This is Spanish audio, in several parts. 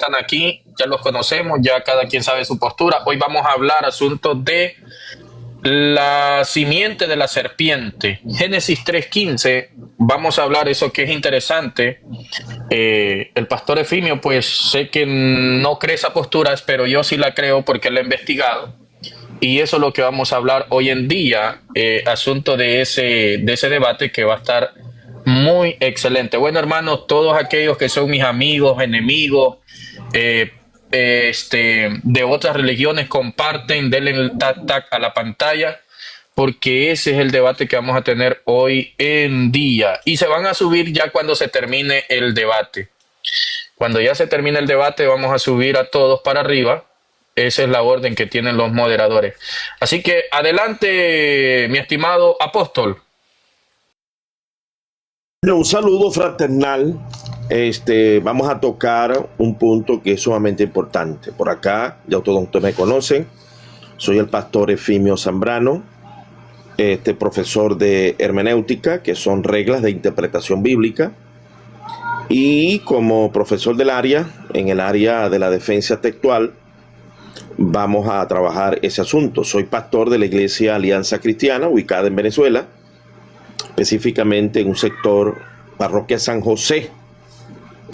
están aquí, ya los conocemos, ya cada quien sabe su postura. Hoy vamos a hablar asuntos de la simiente de la serpiente. Génesis 3:15, vamos a hablar eso que es interesante. El pastor Efimio, pues sé que no cree esa postura, pero yo sí la creo porque lo he investigado. Y eso es lo que vamos a hablar hoy en día, asunto de ese debate que va a estar muy excelente. Bueno, hermanos, todos aquellos que son mis amigos, enemigos, eh, de otras religiones, comparten, denle el tac a la pantalla, porque ese es el debate que vamos a tener hoy en día. Y se van a subir ya cuando se termine el debate. Cuando ya se termine el debate, vamos a subir a todos para arriba. Esa es la orden que tienen los moderadores. Así que adelante, mi estimado apóstol. Un saludo fraternal. Vamos a tocar un punto que es sumamente importante. Por acá, ya todos ustedes me conocen. Soy el pastor Efimio Zambrano, profesor de hermenéutica, que son reglas de interpretación bíblica. Y como profesor del área, en el área de la defensa textual, vamos a trabajar ese asunto. Soy pastor de la Iglesia Alianza Cristiana, ubicada en Venezuela, específicamente en un sector parroquia San José.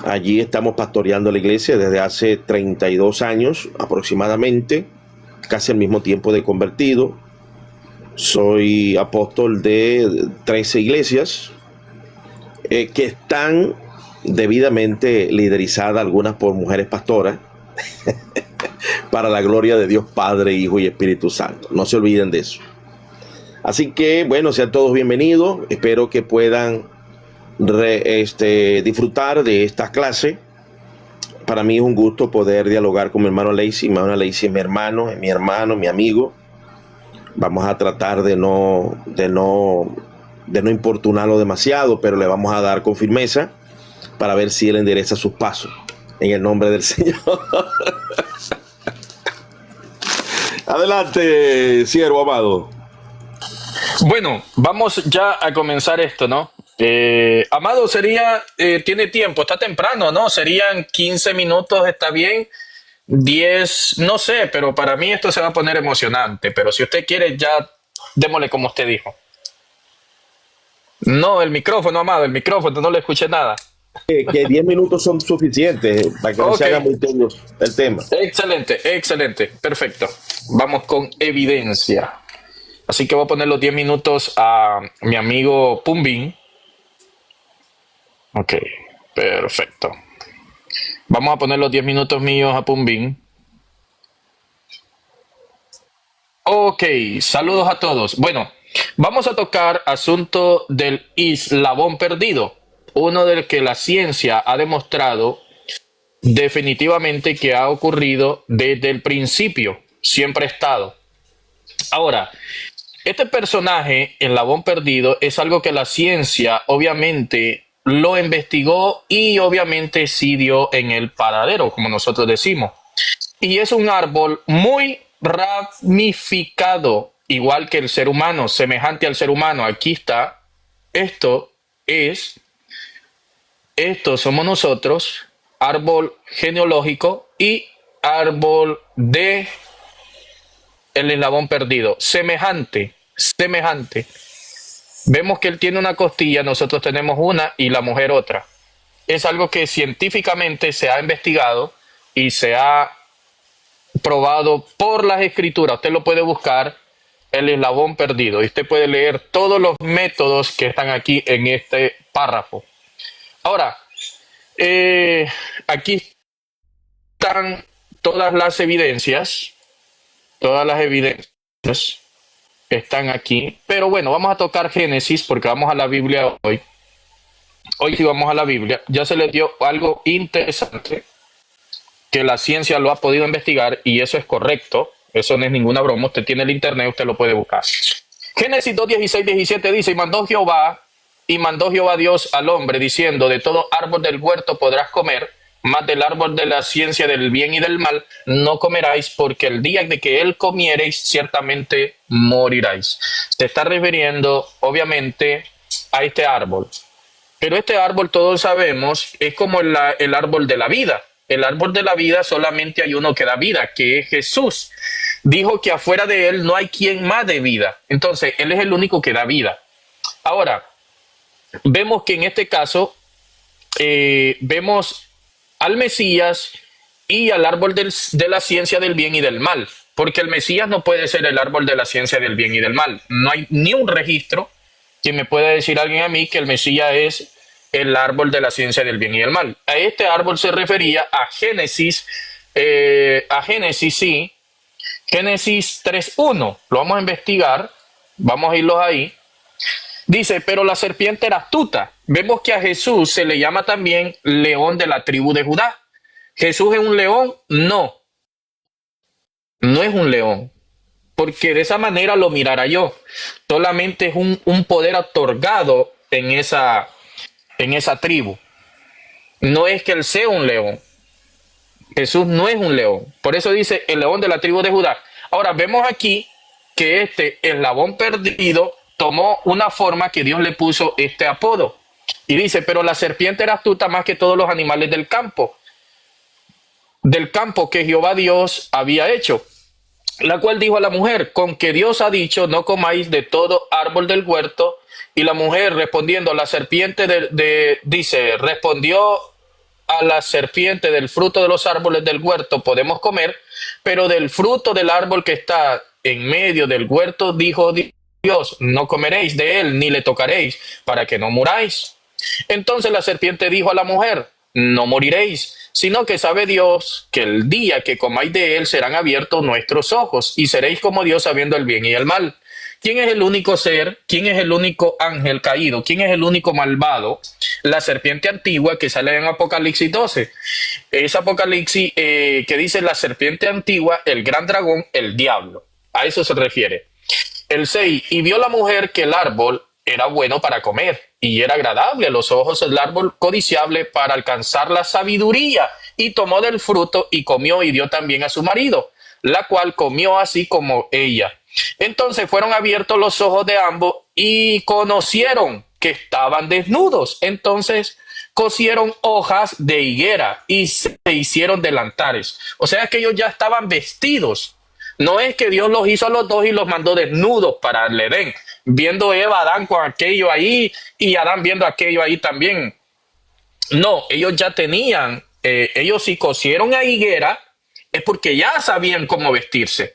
Allí estamos pastoreando la iglesia desde hace 32 años aproximadamente, casi al mismo tiempo de convertido. Soy apóstol de 13 iglesias que están debidamente liderizadas, algunas por mujeres pastoras, para la gloria de Dios Padre, Hijo y Espíritu Santo. No se olviden de eso. Así que, bueno, sean todos bienvenidos. Espero que puedan disfrutar de esta clase. Para mí es un gusto poder dialogar con mi hermano Lacey. Mi hermano Lacey es mi hermano, mi amigo. Vamos a tratar de no importunarlo demasiado, pero le vamos a dar con firmeza para ver si él endereza sus pasos. En el nombre del Señor. Adelante, siervo amado. Bueno, vamos ya a comenzar esto, ¿no? Amado, tiene tiempo, está temprano, ¿no? Serían 15 minutos, está bien, 10, no sé, pero para mí esto se va a poner emocionante, pero si usted quiere ya, démosle como usted dijo. No, el micrófono, amado, el micrófono, no le escuché nada. Que 10 minutos son suficientes para que no se haga muy tedioso el tema. Excelente, perfecto. Vamos con evidencia. Así que voy a poner los 10 minutos a mi amigo Pumbin. Ok, perfecto. Vamos a poner los 10 minutos míos a Pumbin. Ok, saludos a todos. Bueno, vamos a tocar asunto del eslabón perdido. Uno del que la ciencia ha demostrado definitivamente que ha ocurrido desde el principio, siempre ha estado. Ahora, este personaje, el eslabón perdido, es algo que la ciencia obviamente lo investigó y obviamente sí dio en el paradero, como nosotros decimos. Y es un árbol muy ramificado, igual que el ser humano, semejante al ser humano. Aquí está, esto somos nosotros, árbol genealógico y árbol de el eslabón perdido. Semejante. Vemos que él tiene una costilla, nosotros tenemos una y la mujer otra. Es algo que científicamente se ha investigado y se ha probado por las escrituras. Usted lo puede buscar, el eslabón perdido, y usted puede leer todos los métodos que están aquí en este párrafo. Ahora, aquí están todas las evidencias están aquí, pero bueno, vamos a tocar Génesis porque vamos a la Biblia hoy. Hoy sí vamos a la Biblia. Ya se les dio algo interesante que la ciencia lo ha podido investigar y eso es correcto. Eso no es ninguna broma. Usted tiene el internet, usted lo puede buscar. Génesis 2:16-17 dice: y mandó Jehová Dios al hombre diciendo: de todo árbol del huerto podrás comer, mas del árbol de la ciencia del bien y del mal no comeráis, porque el día de que él comiereis ciertamente moriráis. Se está refiriendo obviamente a este árbol. Pero este árbol, todos sabemos, es como el árbol de la vida. el árbol de la vida solamente hay uno que da vida, que es Jesús. Dijo que afuera de él no hay quien más dé vida. Entonces, él es el único que da vida. Ahora, vemos que en este caso, vemos al Mesías y al árbol de la ciencia del bien y del mal. Porque el Mesías no puede ser el árbol de la ciencia del bien y del mal. No hay ni un registro que me pueda decir alguien a mí que el Mesías es el árbol de la ciencia del bien y del mal. A este árbol se refería a Génesis, sí, Génesis 3:1. Lo vamos a investigar, vamos a irlos ahí. Dice, pero la serpiente era astuta. Vemos que a Jesús se le llama también león de la tribu de Judá. ¿Jesús es un león? No, no es un león, porque de esa manera lo mirara yo. Solamente es un poder otorgado en esa tribu. No es que él sea un león. Jesús no es un león. Por eso dice el león de la tribu de Judá. Ahora vemos aquí que este eslabón perdido tomó una forma que Dios le puso este apodo. Y dice, pero la serpiente era astuta más que todos los animales del campo que Jehová Dios había hecho. La cual dijo a la mujer, con que Dios ha dicho, no comáis de todo árbol del huerto. Y la mujer respondiendo a la serpiente, respondió a la serpiente, del fruto de los árboles del huerto podemos comer, pero del fruto del árbol que está en medio del huerto, dijo Dios, no comeréis de él, ni le tocaréis, para que no muráis. Entonces la serpiente dijo a la mujer, no moriréis, sino que sabe Dios que el día que comáis de él serán abiertos nuestros ojos, y seréis como Dios sabiendo el bien y el mal. ¿Quién es el único ser? ¿Quién es el único ángel caído? ¿Quién es el único malvado? La serpiente antigua que sale en Apocalipsis 12. Es Apocalipsis que dice la serpiente antigua, el gran dragón, el diablo. A eso se refiere. El 6. Y vio la mujer que el árbol era bueno para comer y era agradable a los ojos, el árbol codiciable para alcanzar la sabiduría. Y tomó del fruto y comió y dio también a su marido, la cual comió así como ella. Entonces fueron abiertos los ojos de ambos y conocieron que estaban desnudos. Entonces cosieron hojas de higuera y se hicieron delantares. O sea que ellos ya estaban vestidos. No es que Dios los hizo a los dos y los mandó desnudos para el Edén, viendo Eva a Adán con aquello ahí y Adán viendo aquello ahí también. No, ellos ya tenían, ellos si cosieron a higuera, es porque ya sabían cómo vestirse.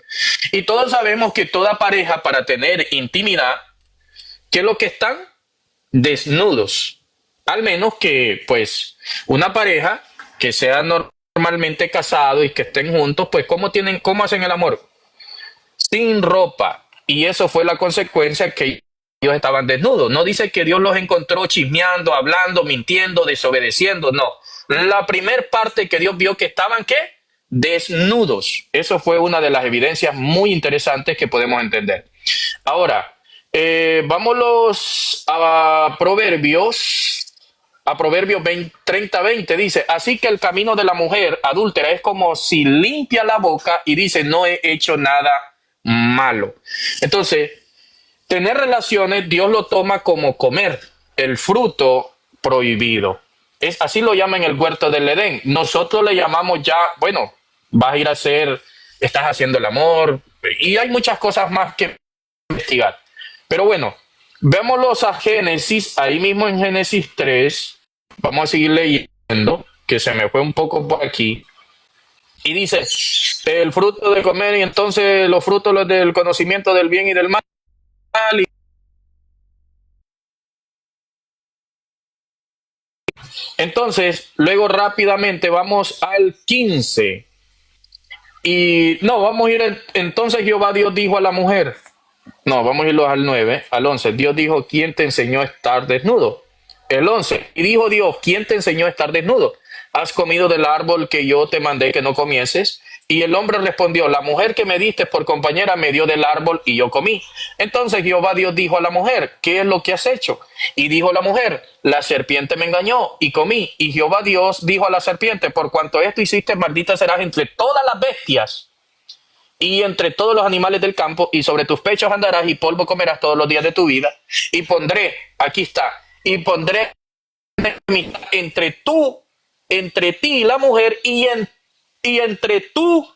Y todos sabemos que toda pareja, para tener intimidad, ¿qué es lo que están? Desnudos. Al menos que, pues, una pareja que sea normalmente casado y que estén juntos, pues, ¿cómo hacen el amor? Sin ropa. Y eso fue la consecuencia, que ellos estaban desnudos. No dice que Dios los encontró chismeando, hablando, mintiendo, desobedeciendo. No. La primer parte que Dios vio que estaban, ¿qué? Desnudos. Eso fue una de las evidencias muy interesantes que podemos entender. Ahora, vámonos a Proverbios. A Proverbios 30:20 dice, así que el camino de la mujer adúltera es como si limpia la boca y dice, no he hecho nada malo. Entonces, tener relaciones, Dios lo toma como comer el fruto prohibido. Así lo llaman en el huerto del Edén. Nosotros le llamamos ya, bueno, vas a ir a estás haciendo el amor, y hay muchas cosas más que investigar. Pero bueno, vémoslos a Génesis, ahí mismo en Génesis 3, vamos a seguir leyendo, que se me fue un poco por aquí. Y dice, el fruto de comer, y entonces los frutos del conocimiento del bien y del mal. Entonces, luego rápidamente vamos al 15. Y no, vamos a ir, entonces Jehová Dios dijo a la mujer, no, vamos a irlo al 9, al 11. Dios dijo, ¿quién te enseñó a estar desnudo? El 11, y dijo Dios, ¿quién te enseñó a estar desnudo? ¿Has comido del árbol que yo te mandé que no comieses? Y el hombre respondió, la mujer que me diste por compañera me dio del árbol y yo comí. Entonces Jehová Dios dijo a la mujer, ¿qué es lo que has hecho? Y dijo la mujer, la serpiente me engañó y comí. Y Jehová Dios dijo a la serpiente, por cuanto esto hiciste, maldita serás entre todas las bestias y entre todos los animales del campo, y sobre tus pechos andarás y polvo comerás todos los días de tu vida. Y pondré, aquí está, y pondré enemistad entre tú entre ti y la mujer, y entre tu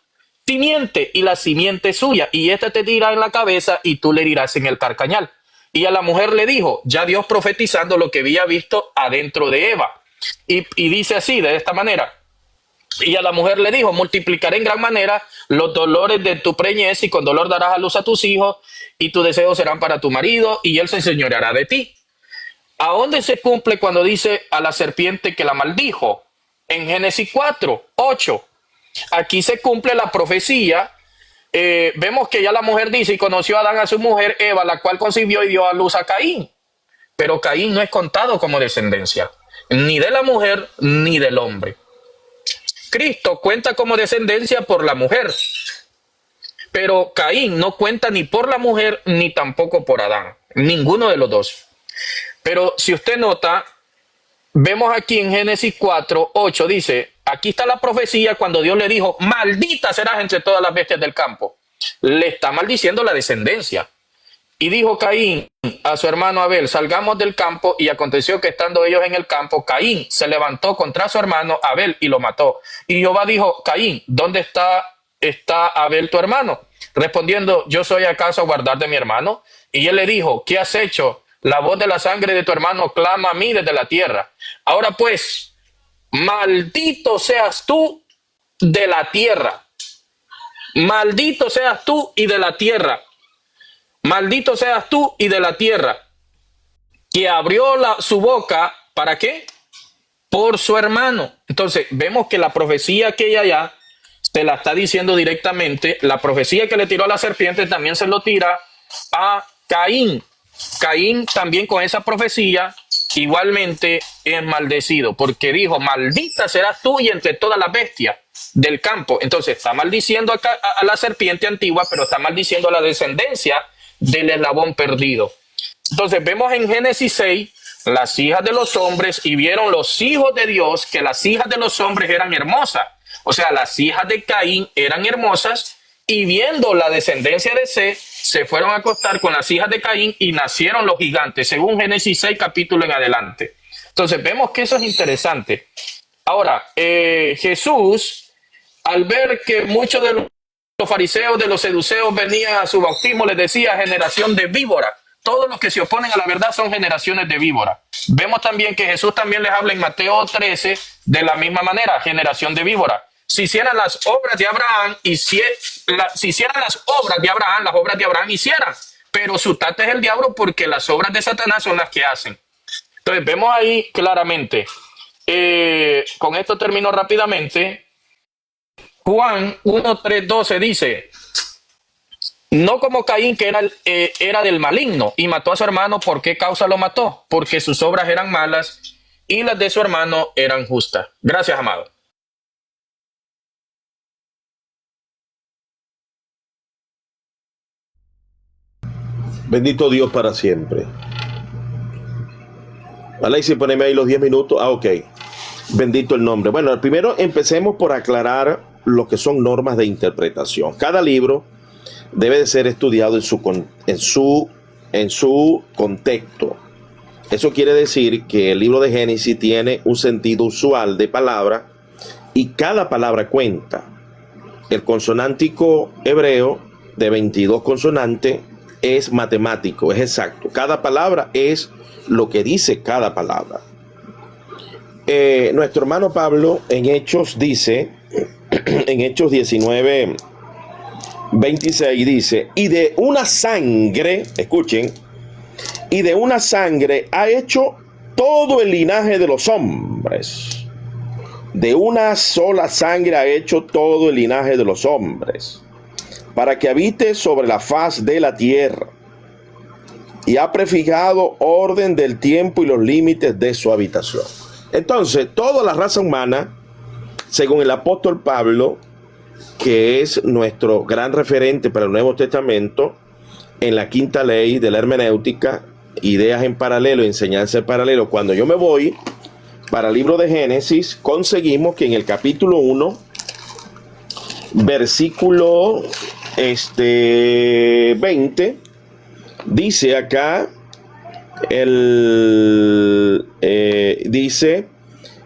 simiente y la simiente suya, y ésta te herirá en la cabeza y tú le herirás en el carcañal. Y a la mujer le dijo, ya Dios profetizando lo que había visto adentro de Eva. Y dice así, de esta manera. Y a la mujer le dijo, multiplicaré en gran manera los dolores de tu preñez y con dolor darás a luz a tus hijos y tus deseos serán para tu marido y él se enseñoreará de ti. ¿A dónde se cumple cuando dice a la serpiente que la maldijo? En Génesis 4:8. Aquí se cumple la profecía. Vemos que ya la mujer dice, y conoció a Adán a su mujer Eva, la cual concibió y dio a luz a Caín. Pero Caín no es contado como descendencia, ni de la mujer ni del hombre. Cristo cuenta como descendencia por la mujer, pero Caín no cuenta ni por la mujer ni tampoco por Adán, ninguno de los dos. Pero si usted nota, vemos aquí en Génesis 4:8, dice, aquí está la profecía cuando Dios le dijo, maldita serás entre todas las bestias del campo. Le está maldiciendo la descendencia. Y dijo Caín a su hermano Abel, salgamos del campo, y aconteció que estando ellos en el campo, Caín se levantó contra su hermano Abel y lo mató. Y Jehová dijo, Caín, ¿dónde está Abel tu hermano? Respondiendo, ¿yo soy acaso a guardar de mi hermano? Y él le dijo, ¿qué has hecho? La voz de la sangre de tu hermano clama a mí desde la tierra. Ahora pues, maldito seas tú de la tierra. Maldito seas tú y de la tierra. Maldito seas tú y de la tierra, que abrió su boca, ¿para qué? Por su hermano. Entonces, vemos que la profecía que ella ya se la está diciendo directamente, la profecía que le tiró a la serpiente también se lo tira a Caín. Caín también con esa profecía igualmente es maldecido, porque dijo, maldita serás tú y entre todas las bestias del campo. Entonces, está maldiciendo a la serpiente antigua, pero está maldiciendo a la descendencia del eslabón perdido. Entonces vemos en Génesis 6 las hijas de los hombres y vieron los hijos de Dios que las hijas de los hombres eran hermosas. O sea, las hijas de Caín eran hermosas y viendo la descendencia de Seth, se fueron a acostar con las hijas de Caín y nacieron los gigantes, según Génesis 6 capítulo en adelante. Entonces vemos que eso es interesante. Ahora, Jesús, al ver que muchos de los fariseos, de los seduceos venían a su bautismo, les decía generación de víbora. Todos los que se oponen a la verdad son generaciones de víbora. Vemos también que Jesús también les habla en Mateo 13 de la misma manera, generación de víbora. Si hicieran las obras de Abraham, si hicieran las obras de Abraham, las obras de Abraham hicieran. Pero su tate es el diablo porque las obras de Satanás son las que hacen. Entonces vemos ahí claramente. Con esto termino rápidamente. Juan 1:3-12 dice, no como Caín que era del maligno y mató a su hermano. ¿Por qué causa lo mató? Porque sus obras eran malas y las de su hermano eran justas. Gracias, amado. Bendito Dios para siempre. Alexis, poneme ahí los 10 minutos. Ah, ok. Bendito el nombre. Bueno, primero empecemos por aclarar lo que son normas de interpretación. Cada libro debe de ser estudiado en su contexto. Eso quiere decir que el libro de Génesis tiene un sentido usual de palabra y cada palabra cuenta. El consonántico hebreo de 22 consonantes es matemático, es exacto. Cada palabra es lo que dice cada palabra. Nuestro hermano Pablo en Hechos dice, en Hechos 19:26 dice, y de una sangre, escuchen, y de una sangre ha hecho todo el linaje de los hombres. De una sola sangre ha hecho todo el linaje de los hombres, para que habite sobre la faz de la tierra, y ha prefijado orden del tiempo y los límites de su habitación. Entonces, toda la raza humana, según el apóstol Pablo, que es nuestro gran referente para el Nuevo Testamento, en la quinta ley de la hermenéutica, ideas en paralelo, enseñanza en paralelo, cuando yo me voy para el libro de Génesis, conseguimos que en el capítulo 1, versículo 20, dice acá, dice,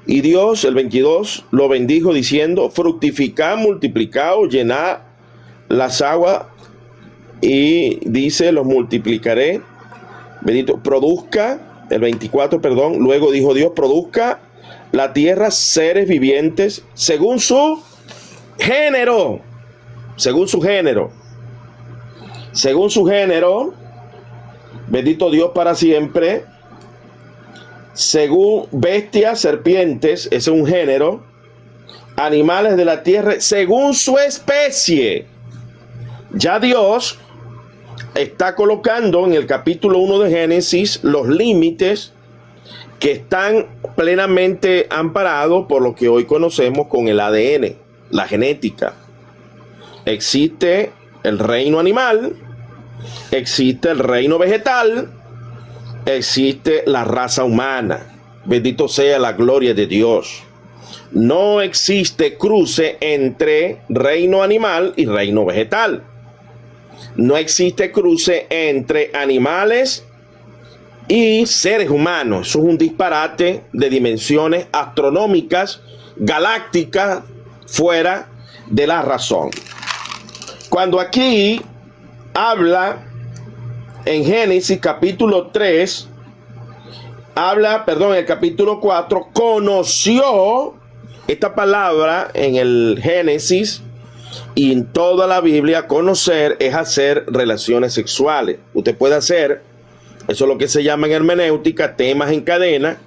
Y Dios, el 22, lo bendijo diciendo, fructificad, multiplicaos, llenad las aguas, y dice, los multiplicaré. Bendito, produzca, el 24, perdón, luego dijo Dios, produzca la tierra seres vivientes según su género, según su género, según su género, bendito Dios para siempre, según bestias, serpientes, ese es un género, animales de la tierra, según su especie. Ya Dios está colocando en el capítulo 1 de Génesis los límites que están plenamente amparados por lo que hoy conocemos con el ADN, la genética. Existe el reino animal, existe el reino vegetal, existe la raza humana. Bendito sea la gloria de Dios. No existe cruce entre reino animal y reino vegetal. No existe cruce entre animales y seres humanos. Eso es un disparate de dimensiones astronómicas, galácticas, fuera de la razón. Cuando aquí habla en Génesis capítulo 3, el capítulo 4, conoció, esta palabra en el Génesis y en toda la Biblia, conocer es hacer relaciones sexuales. Usted puede hacer, eso es lo que se llama en hermenéutica, temas en cadena,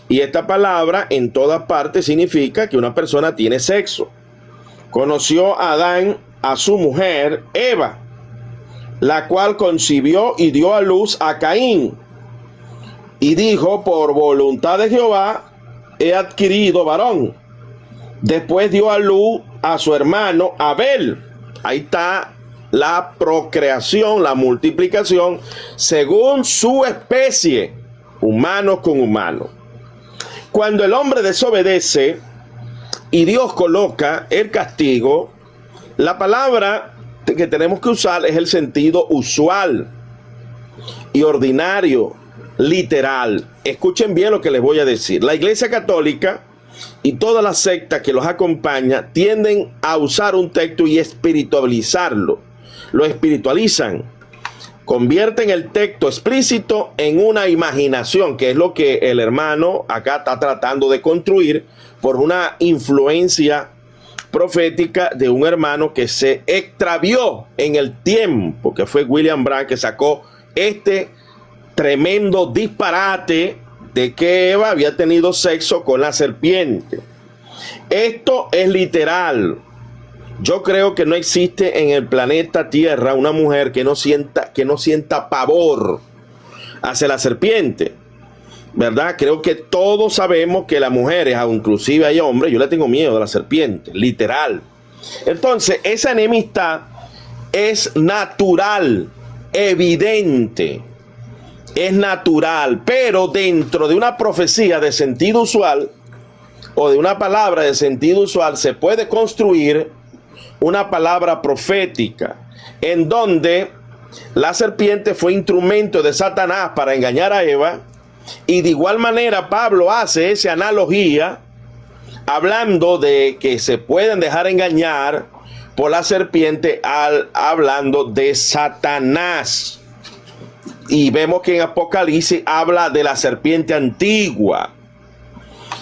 y esta palabra en todas partes significa que una persona tiene sexo. Conoció a Adán a su mujer Eva, la cual concibió y dio a luz a Caín, y dijo, por voluntad de Jehová he adquirido varón. Después dio a luz a su hermano Abel. Ahí está la procreación, la multiplicación, según su especie, humanos con humanos. Cuando el hombre desobedece y Dios coloca el castigo, la palabra que tenemos que usar es el sentido usual y ordinario, literal. Escuchen bien lo que les voy a decir. La Iglesia Católica y todas las sectas que los acompañan tienden a usar un texto y espiritualizarlo. Lo espiritualizan. Convierten el texto explícito en una imaginación, que es lo que el hermano acá está tratando de construir por una influencia profética de un hermano que se extravió en el tiempo, que fue William Branham, que sacó este tremendo disparate de que Eva había tenido sexo con la serpiente. Esto es literal. Yo creo que no existe en el planeta Tierra una mujer que no sienta pavor hacia la serpiente, ¿verdad? Creo que todos sabemos que las mujeres, inclusive hay hombres, yo le tengo miedo a la serpiente, literal. Entonces, esa enemistad es natural, evidente. Es natural, pero dentro de una profecía de sentido usual o de una palabra de sentido usual se puede construir una palabra profética en donde la serpiente fue instrumento de Satanás para engañar a Eva, y de igual manera Pablo hace esa analogía hablando de que se pueden dejar engañar por la serpiente hablando de Satanás. Y vemos que en Apocalipsis habla de la serpiente antigua,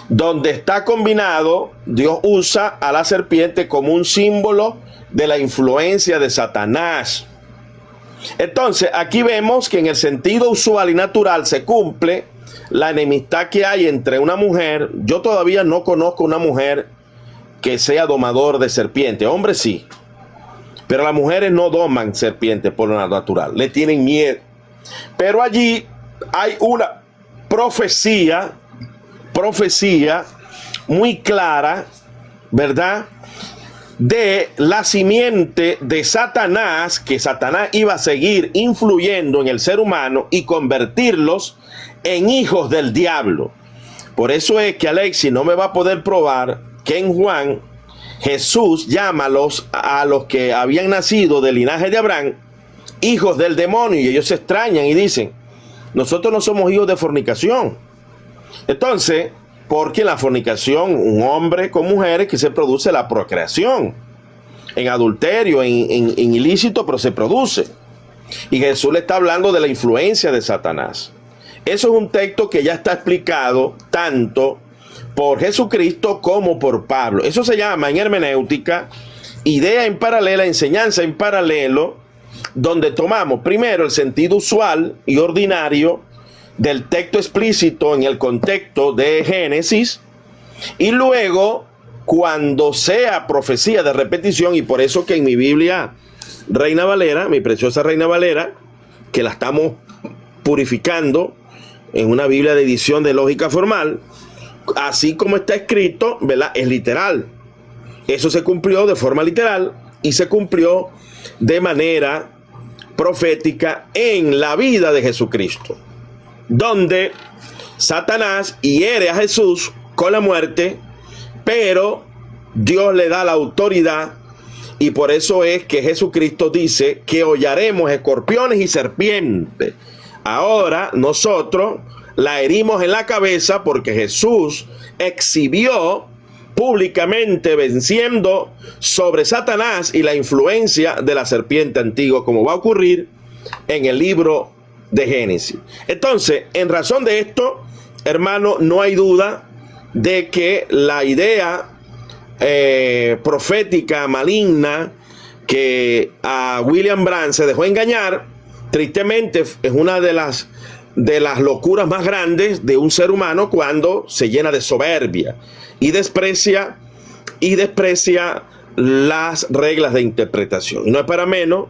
donde está combinado, Dios usa a la serpiente como un símbolo de la influencia de Satanás. Entonces, aquí vemos que en el sentido usual y natural se cumple la enemistad que hay entre una mujer. Yo todavía no conozco una mujer que sea domador de serpiente. Hombres sí, pero las mujeres no doman serpientes por lo natural, le tienen miedo. Pero allí hay una profecía muy clara, ¿verdad?, de la simiente de Satanás, que Satanás iba a seguir influyendo en el ser humano y convertirlos en hijos del diablo. Por eso es que Alexis no me va a poder probar que en Juan Jesús llama a los que habían nacido del linaje de Abraham hijos del demonio, y ellos se extrañan y dicen, nosotros no somos hijos de fornicación. Entonces, Porque en la fornicación, un hombre con mujeres que se produce la procreación. En adulterio, en ilícito, pero se produce. Y Jesús le está hablando de la influencia de Satanás. Eso es un texto que ya está explicado tanto por Jesucristo como por Pablo. Eso se llama en hermenéutica idea en paralela, enseñanza en paralelo, donde tomamos primero el sentido usual y ordinario del texto explícito en el contexto de Génesis, y luego cuando sea profecía de repetición, y por eso que en mi Biblia Reina Valera, mi preciosa Reina Valera, que la estamos purificando en una Biblia de edición de lógica formal, así como está escrito, ¿verdad? Es literal. Eso se cumplió de forma literal y se cumplió de manera profética en la vida de Jesucristo, donde Satanás hiere a Jesús con la muerte, pero Dios le da la autoridad, y por eso es que Jesucristo dice que hollaremos escorpiones y serpientes. Ahora nosotros la herimos en la cabeza porque Jesús exhibió públicamente venciendo sobre Satanás y la influencia de la serpiente antigua, como va a ocurrir en el libro de Génesis. Entonces, en razón de esto, hermano, no hay duda de que la idea profética maligna que a William Branham se dejó engañar, tristemente es una de las locuras más grandes de un ser humano, cuando se llena de soberbia y desprecia las reglas de interpretación. Y no es para menos,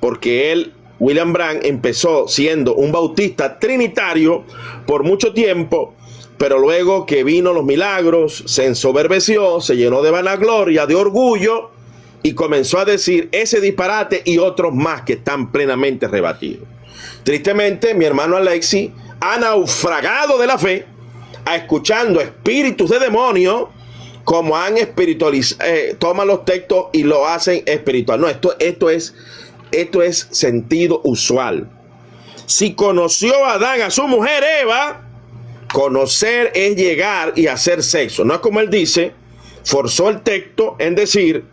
porque él, William Branham, empezó siendo un bautista trinitario por mucho tiempo, pero luego que vino los milagros, se ensoberbeció, se llenó de vanagloria, de orgullo, y comenzó a decir ese disparate y otros más que están plenamente rebatidos. Tristemente, mi hermano Alexis ha naufragado de la fe, escuchando espíritus de demonios, como han espiritualizado, toman los textos y lo hacen espiritual. No, esto es sentido usual. Si conoció Adán a su mujer Eva, conocer es llegar y hacer sexo. No es como él dice, forzó el texto en decir,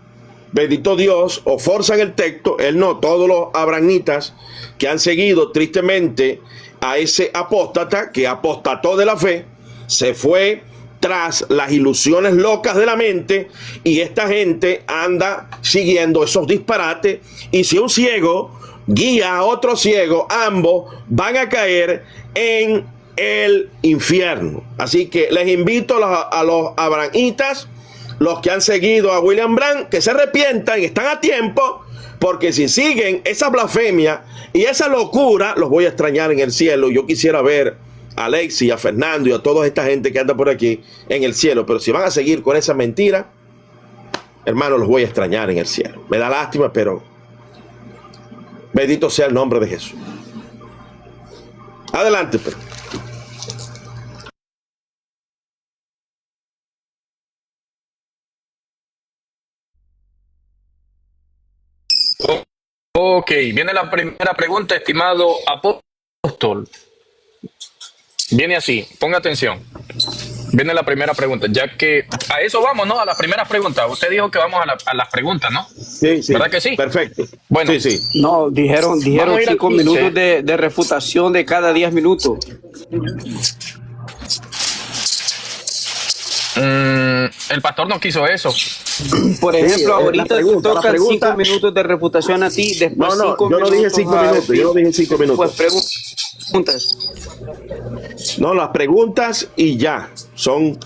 bendito Dios, o forzan el texto. Él no, todos los abrahamitas que han seguido tristemente a ese apóstata que apostató de la fe, se fue tras las ilusiones locas de la mente, y esta gente anda siguiendo esos disparates, y si un ciego guía a otro ciego, ambos van a caer en el infierno. Así que les invito a los abrahamitas, los que han seguido a William Branham, que se arrepientan, están a tiempo, porque si siguen esa blasfemia y esa locura, los voy a extrañar en el cielo. Yo quisiera ver a Alexis, a Fernando y a toda esta gente que anda por aquí en el cielo, pero si van a seguir con esa mentira, hermano, los voy a extrañar en el cielo. Me da lástima, pero bendito sea el nombre de Jesús. Adelante, pero. Ok, viene la primera pregunta, estimado apóstol. Viene así, ponga atención. Viene la primera pregunta, ya que a eso vamos, ¿no? A las primeras preguntas. Usted dijo que vamos a las preguntas, ¿no? Sí, sí. ¿Verdad que sí? Perfecto. Bueno, sí, sí. No, dijeron 5 minutos de refutación de cada 10 minutos. El pastor no quiso eso. Por ejemplo, ahorita pregunta, te tocan 5 minutos de refutación a ti, después No, 5 yo no dije 5 minutos, yo no dije 5 minutos. Pues preguntas. No, las preguntas y ya. Son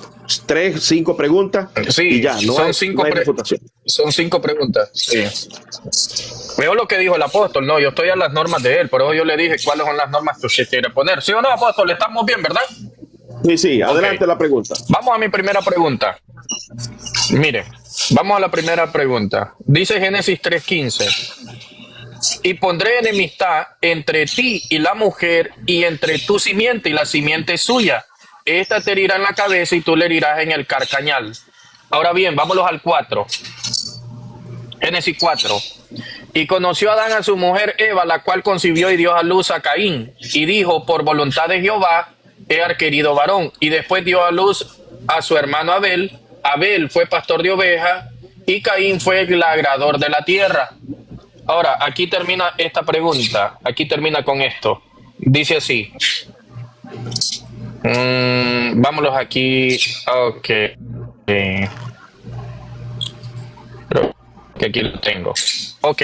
3, 5 preguntas. Sí, y ya. No son hay, 5 no hay refutación. Son 5 preguntas. Sí. Veo lo que dijo el apóstol. No, yo estoy a las normas de él. Por eso yo le dije cuáles son las normas que usted quiere poner. ¿Sí o no, apóstol? Estamos bien, ¿verdad? Sí, sí. Adelante la pregunta. Vamos a mi primera pregunta. Mire, vamos a la primera pregunta. Dice Génesis 3:15. Y pondré enemistad entre ti y la mujer, y entre tu simiente y la simiente suya. Esta te herirá en la cabeza y tú le herirás en el carcañal. Ahora bien, vámonos al 4. Génesis 4. Y conoció Adán a su mujer Eva, la cual concibió y dio a luz a Caín. Y dijo, por voluntad de Jehová he adquirido varón. Y después dio a luz a su hermano Abel. Abel fue pastor de ovejas y Caín fue el labrador de la tierra. Ahora, aquí termina esta pregunta. Aquí termina con esto. Dice así. Vámonos aquí. Ok. Creo que aquí lo tengo. Ok.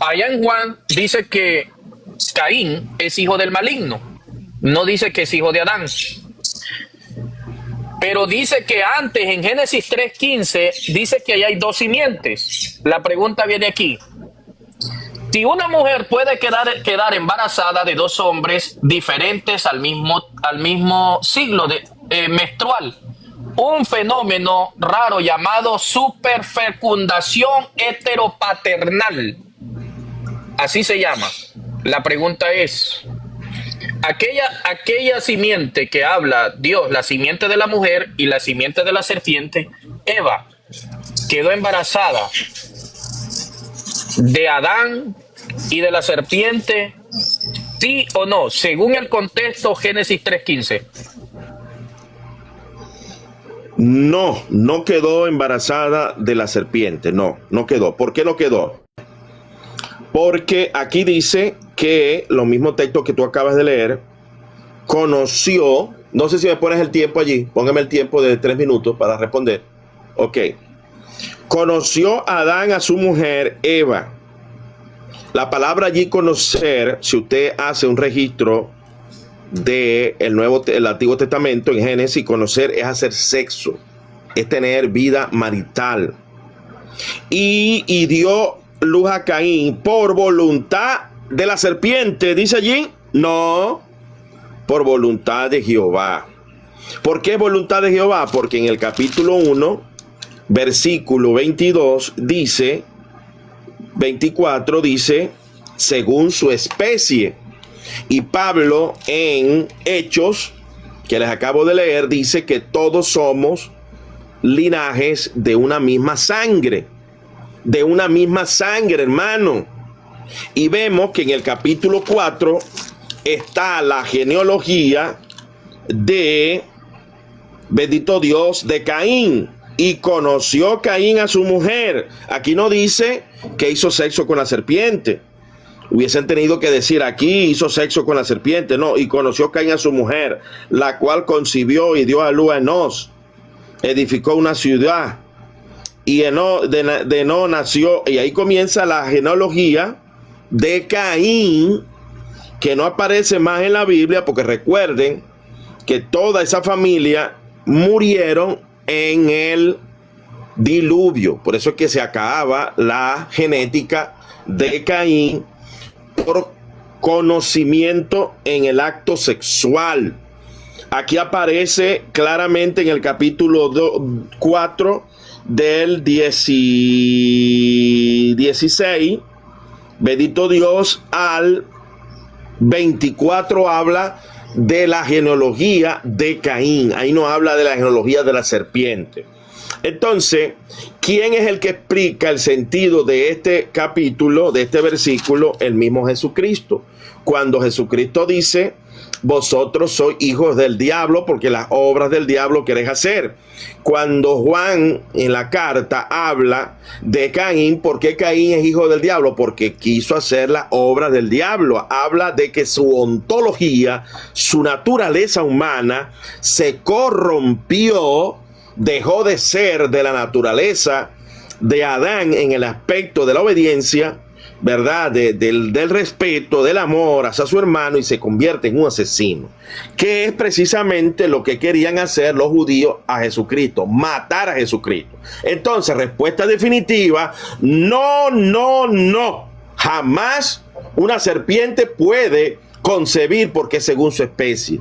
Allá en Juan dice que Caín es hijo del maligno. No dice que es hijo de Adán. Pero dice que antes, en Génesis 3:15, dice que ahí hay dos simientes. La pregunta viene aquí. Si una mujer puede quedar embarazada de dos hombres diferentes al mismo siglo menstrual, un fenómeno raro llamado superfecundación heteropaternal, así se llama. La pregunta es, aquella simiente que habla Dios, la simiente de la mujer y la simiente de la serpiente, Eva, quedó embarazada de Adán y de la serpiente, ¿sí o no? Según el contexto Génesis 3:15. No, no quedó embarazada de la serpiente, no quedó. ¿Por qué no quedó? Porque aquí dice que, lo mismo texto que tú acabas de leer, conoció, no sé si me pones el tiempo allí, póngame el tiempo de 3 minutos para responder. Ok. Conoció a Adán a su mujer Eva. La palabra allí conocer, si usted hace un registro el Antiguo Testamento en Génesis, conocer es hacer sexo, es tener vida marital. Y dio luz a Caín por voluntad de la serpiente, dice allí, no, por voluntad de Jehová. ¿Por qué voluntad de Jehová? Porque en el capítulo 1, versículo 22 dice, 24 dice, según su especie. Y Pablo en Hechos, que les acabo de leer, dice que todos somos linajes de una misma sangre. De una misma sangre, hermano. Y vemos que en el capítulo 4 está la genealogía de, bendito Dios, de Caín. Y conoció Caín a su mujer. Aquí no dice que hizo sexo con la serpiente. Hubiesen tenido que decir aquí hizo sexo con la serpiente. No, y conoció Caín a su mujer, la cual concibió y dio a luz a Enos. Edificó una ciudad. Y de Enos nació, y ahí comienza la genealogía de Caín, que no aparece más en la Biblia, porque recuerden que toda esa familia murieron en el diluvio. Por eso es que se acaba la genética de Caín por conocimiento en el acto sexual. Aquí aparece claramente en el capítulo 4 del 16, bendito Dios, al 24 habla de la genealogía de Caín. Ahí no habla de la genealogía de la serpiente. Entonces, ¿quién es el que explica el sentido de este capítulo, de este versículo? El mismo Jesucristo. Cuando Jesucristo dice, vosotros sois hijos del diablo porque las obras del diablo queréis hacer. Cuando Juan en la carta habla de Caín, ¿por qué Caín es hijo del diablo? Porque quiso hacer las obras del diablo. Habla de que su ontología, su naturaleza humana se corrompió, dejó de ser de la naturaleza de Adán en el aspecto de la obediencia, ¿verdad? Del respeto, del amor hacia su hermano, y se convierte en un asesino, que es precisamente lo que querían hacer los judíos a Jesucristo, matar a Jesucristo. Entonces, respuesta definitiva, no, jamás una serpiente puede concebir, porque es según su especie,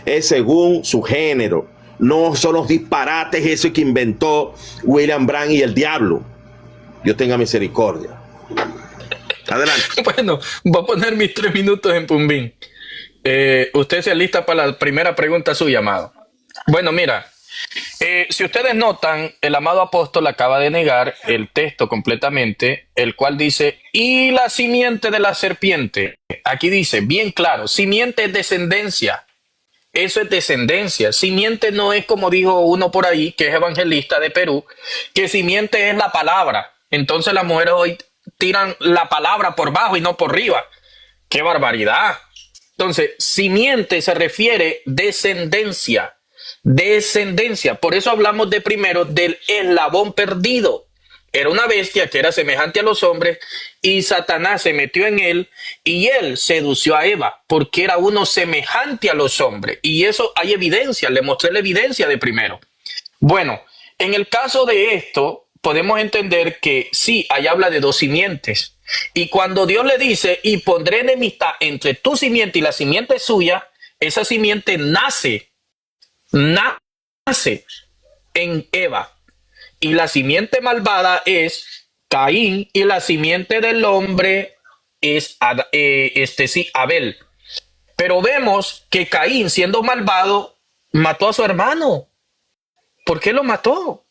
es según su género. No son los disparates eso que inventó William Brandt y el diablo. Dios tenga misericordia. Adelante. Bueno, voy a poner mis 3 minutos en Pumbín. Usted se alista para la primera pregunta suya, amado. Bueno, mira, si ustedes notan, el amado apóstol acaba de negar el texto completamente, el cual dice, y la simiente de la serpiente. Aquí dice, bien claro, simiente es descendencia. Eso es descendencia. Simiente no es como dijo uno por ahí, que es evangelista de Perú, que simiente es la palabra. Entonces las mujeres hoy tiran la palabra por bajo y no por arriba. ¡Qué barbaridad! Entonces, simiente se refiere descendencia. Descendencia. Por eso hablamos de primero del eslabón perdido. Era una bestia que era semejante a los hombres y Satanás se metió en él y él sedució a Eva porque era uno semejante a los hombres. Y eso hay evidencia, le mostré la evidencia de primero. Bueno, en el caso de esto, podemos entender que sí, ahí habla de dos simientes. Y cuando Dios le dice, y pondré enemistad entre tu simiente y la simiente suya, esa simiente nace en Eva. Y la simiente malvada es Caín y la simiente del hombre es Abel. Pero vemos que Caín, siendo malvado, mató a su hermano. ¿Por qué lo mató?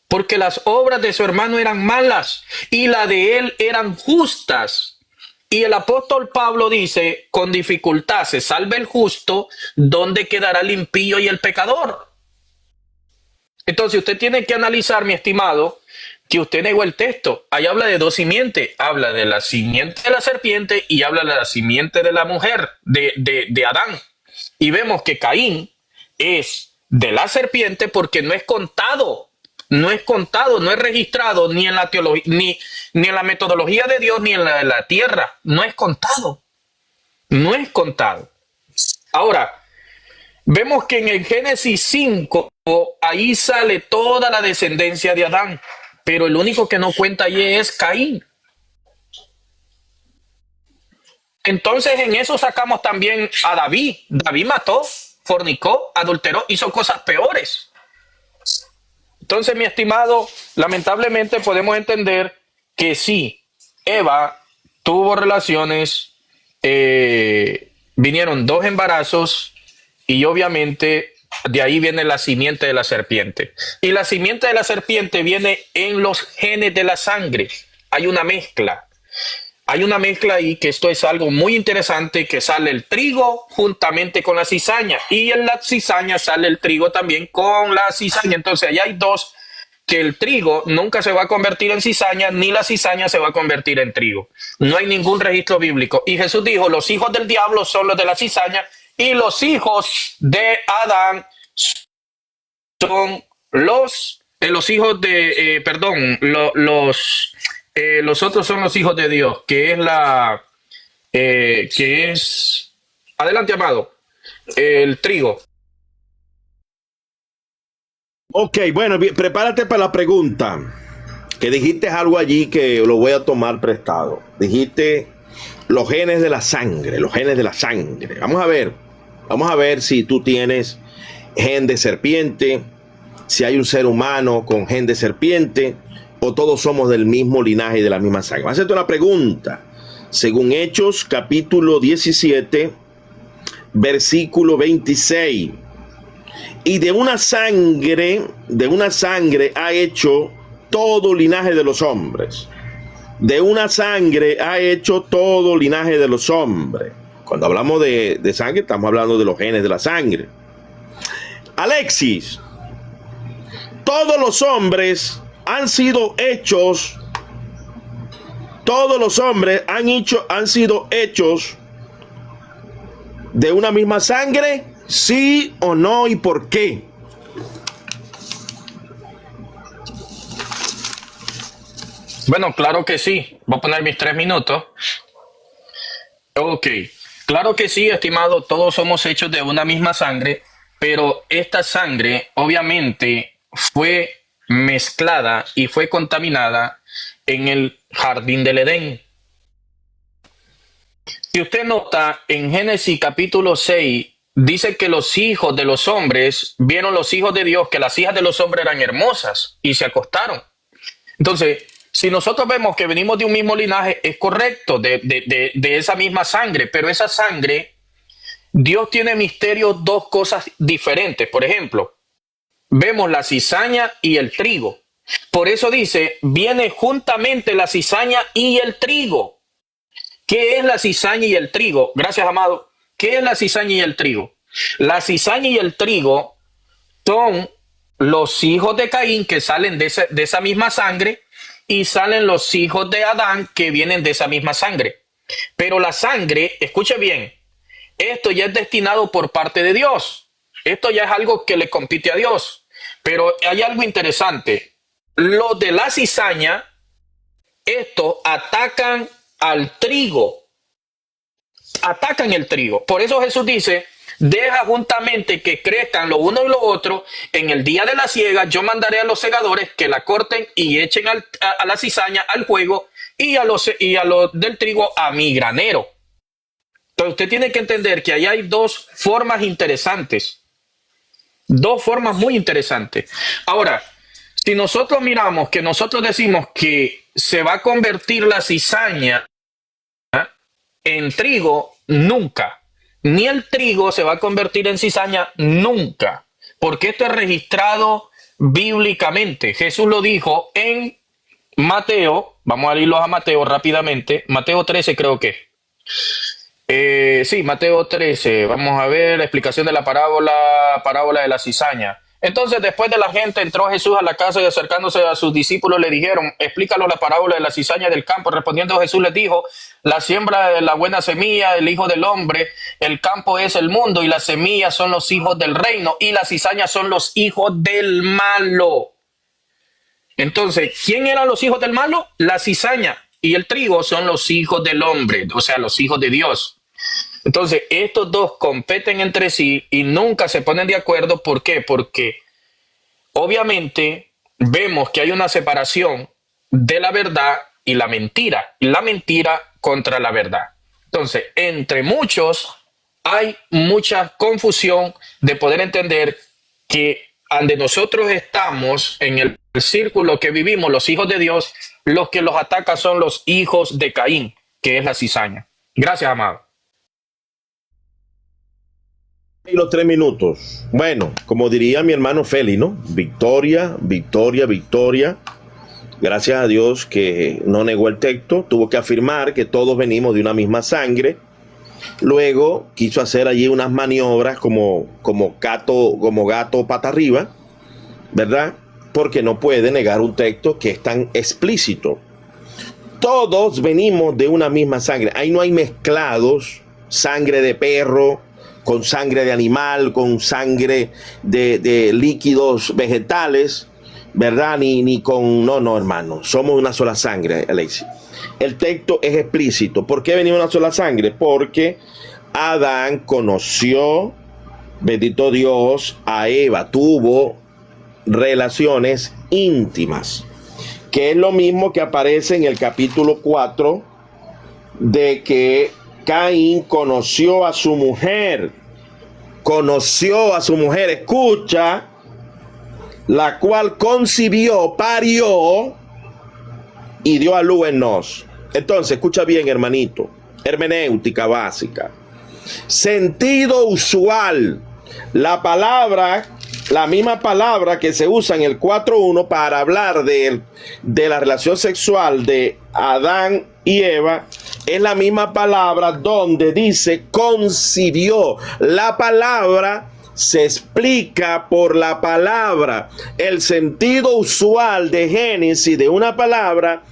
Porque las obras de su hermano eran malas y la de él eran justas. Y el apóstol Pablo dice, con dificultad se salva el justo, ¿dónde quedará el impío y el pecador? Entonces usted tiene que analizar, mi estimado, que usted negó el texto. Ahí habla de dos simientes. Habla de la simiente de la serpiente y habla de la simiente de la mujer, de Adán. Y vemos que Caín es de la serpiente porque no es contado. No es contado, no es registrado ni en la teología, ni en la metodología de Dios, ni en la de la tierra. No es contado. No es contado. Ahora, vemos que en el Génesis 5, ahí sale toda la descendencia de Adán, pero el único que no cuenta allí es Caín. Entonces en eso sacamos también a David. David mató, fornicó, adulteró, hizo cosas peores. Entonces, mi estimado, lamentablemente podemos entender que sí, Eva tuvo relaciones, vinieron 2 embarazos y obviamente de ahí viene la simiente de la serpiente. Y la simiente de la serpiente viene en los genes de la sangre. Hay una mezcla. Hay una mezcla ahí que esto es algo muy interesante, que sale el trigo juntamente con la cizaña y en la cizaña sale el trigo también con la cizaña. Entonces allá hay dos, que el trigo nunca se va a convertir en cizaña ni la cizaña se va a convertir en trigo. No hay ningún registro bíblico. Y Jesús dijo, los hijos del diablo son los de la cizaña y los hijos de Adán son los hijos de, los otros son los hijos de Dios, que es, adelante, amado, el trigo. Ok, bueno, bien, prepárate para la pregunta. Que dijiste algo allí que lo voy a tomar prestado. Dijiste los genes de la sangre, los genes de la sangre. Vamos a ver si tú tienes gen de serpiente, si hay un ser humano con gen de serpiente, o todos somos del mismo linaje y de la misma sangre. Voy a hacerte una pregunta. Según Hechos, capítulo 17, versículo 26. Y de una sangre ha hecho todo linaje de los hombres. De una sangre ha hecho todo linaje de los hombres. Cuando hablamos de sangre, estamos hablando de los genes de la sangre. Alexis, todos los hombres han sido hechos, han sido hechos de una misma sangre, ¿sí o no? ¿Y por qué? Bueno, claro que sí. Voy a poner mis 3 minutos. Ok, claro que sí, estimado, todos somos hechos de una misma sangre, pero esta sangre obviamente fue mezclada y fue contaminada en el jardín del Edén. Si usted nota, en Génesis capítulo 6, dice que los hijos de los hombres vieron los hijos de Dios, que las hijas de los hombres eran hermosas y se acostaron. Entonces, si nosotros vemos que venimos de un mismo linaje, es correcto, de esa misma sangre, pero esa sangre, Dios tiene misterios, 2 cosas diferentes. Por ejemplo, vemos la cizaña y el trigo. Por eso dice, viene juntamente la cizaña y el trigo. ¿Qué es la cizaña y el trigo? Gracias, amado. ¿Qué es la cizaña y el trigo? La cizaña y el trigo son los hijos de Caín que salen de esa misma sangre, y salen los hijos de Adán que vienen de esa misma sangre. Pero la sangre, escuche bien, esto ya es destinado por parte de Dios. Esto ya es algo que le compite a Dios. Pero hay algo interesante. Los de la cizaña, estos atacan al trigo. Atacan el trigo. Por eso Jesús dice: deja juntamente que crezcan lo uno y lo otro. En el día de la siega yo mandaré a los segadores que la corten y echen a la cizaña al fuego, y a los del trigo a mi granero. Entonces usted tiene que entender que ahí hay dos formas interesantes. Dos formas muy interesantes. Ahora, si nosotros miramos que nosotros decimos que se va a convertir la cizaña en trigo, nunca. Ni el trigo se va a convertir en cizaña, nunca. Porque esto es registrado bíblicamente. Jesús lo dijo en Mateo. Vamos a irlos a Mateo rápidamente. Mateo 13 creo que. Sí, Mateo 13. Vamos a ver la explicación de la parábola de la cizaña. Entonces, después de la gente, entró Jesús a la casa, y acercándose a sus discípulos le dijeron: explícalos la parábola de la cizaña del campo. Respondiendo Jesús les dijo: la siembra de la buena semilla, el Hijo del Hombre, el campo es el mundo, y las semillas son los hijos del reino, y las cizañas son los hijos del malo. Entonces, ¿quién eran los hijos del malo? La cizaña, y el trigo son los hijos del hombre, o sea, los hijos de Dios. Entonces, estos dos competen entre sí y nunca se ponen de acuerdo. ¿Por qué? Porque obviamente vemos que hay una separación de la verdad y la mentira contra la verdad. Entonces, entre muchos hay mucha confusión de poder entender que donde nosotros estamos, en el círculo que vivimos, los hijos de Dios, los que los atacan son los hijos de Caín, que es la cizaña. Gracias, amado. Y los 3 minutos. Bueno, como diría mi hermano Feli, ¿no? Victoria, victoria, victoria. Gracias a Dios que no negó el texto. Tuvo que afirmar que todos venimos de una misma sangre. Luego quiso hacer allí unas maniobras como gato pata arriba, ¿verdad? Porque no puede negar un texto que es tan explícito. Todos venimos de una misma sangre. Ahí no hay mezclados, sangre de perro con sangre de animal, con sangre de líquidos vegetales, ¿verdad? Ni con... No, hermano. Somos una sola sangre, Alexis. El texto es explícito. ¿Por qué venimos una sola sangre? Porque Adán conoció, bendito Dios, a Eva. Tuvo relaciones íntimas, que es lo mismo que aparece en el capítulo 4, de que Caín conoció a su mujer, escucha, la cual concibió, parió y dio a luz en Nos. Entonces, escucha bien, hermanito, hermenéutica básica, sentido usual, la misma palabra que se usa en el 4.1 para hablar de la relación sexual de Adán y Eva, es la misma palabra donde dice concibió. La palabra se explica por la palabra. El sentido usual de Génesis de una palabra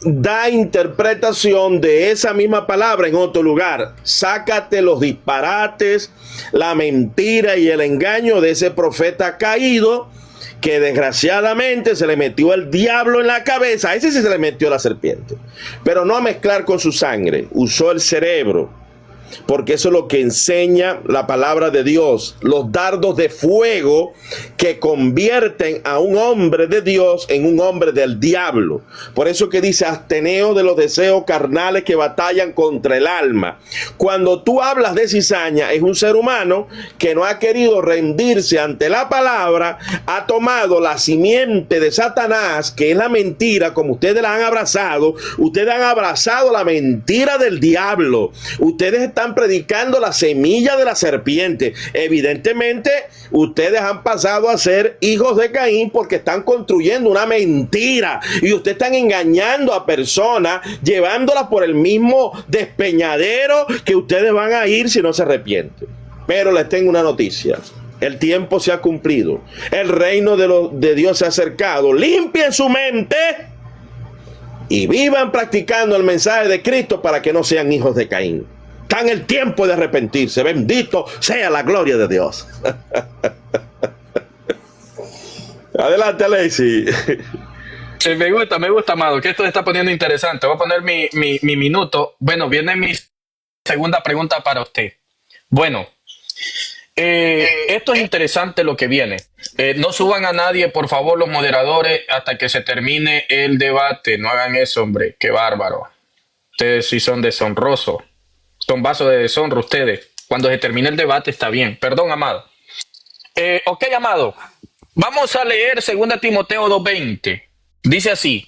da interpretación de esa misma palabra en otro lugar. Sácate los disparates, la mentira y el engaño de ese profeta caído, que desgraciadamente se le metió el diablo en la cabeza. A ese sí se le metió la serpiente, pero no a mezclar con su sangre. Usó el cerebro, porque eso es lo que enseña la palabra de Dios. Los dardos de fuego que convierten a un hombre de Dios en un hombre del diablo. Por eso que dice absteneo de los deseos carnales que batallan contra el alma. Cuando tú hablas de cizaña, es un ser humano que no ha querido rendirse ante la palabra, ha tomado la simiente de Satanás, que es la mentira, como ustedes la han abrazado. Ustedes han abrazado la mentira del diablo. Ustedes están predicando la semilla de la serpiente. Evidentemente, ustedes han pasado a ser hijos de Caín porque están construyendo una mentira y ustedes están engañando a personas, llevándolas por el mismo despeñadero que ustedes van a ir si no se arrepienten. Pero les tengo una noticia. El tiempo se ha cumplido. El reino de Dios se ha acercado. Limpien su mente y vivan practicando el mensaje de Cristo para que no sean hijos de Caín. Está en el tiempo de arrepentirse. Bendito sea la gloria de Dios. Adelante, Alexi. Sí, me gusta, amado, que esto se está poniendo interesante. Voy a poner mi minuto. Bueno, viene mi segunda pregunta para usted. Bueno, esto es interesante lo que viene. No suban a nadie, por favor, los moderadores, hasta que se termine el debate. No hagan eso, hombre. Qué bárbaro. Ustedes sí son deshonrosos. Son vasos de deshonra ustedes. Cuando se termine el debate está bien. Perdón, amado. Ok, amado. Vamos a leer 2 Timoteo 2:20. Dice así.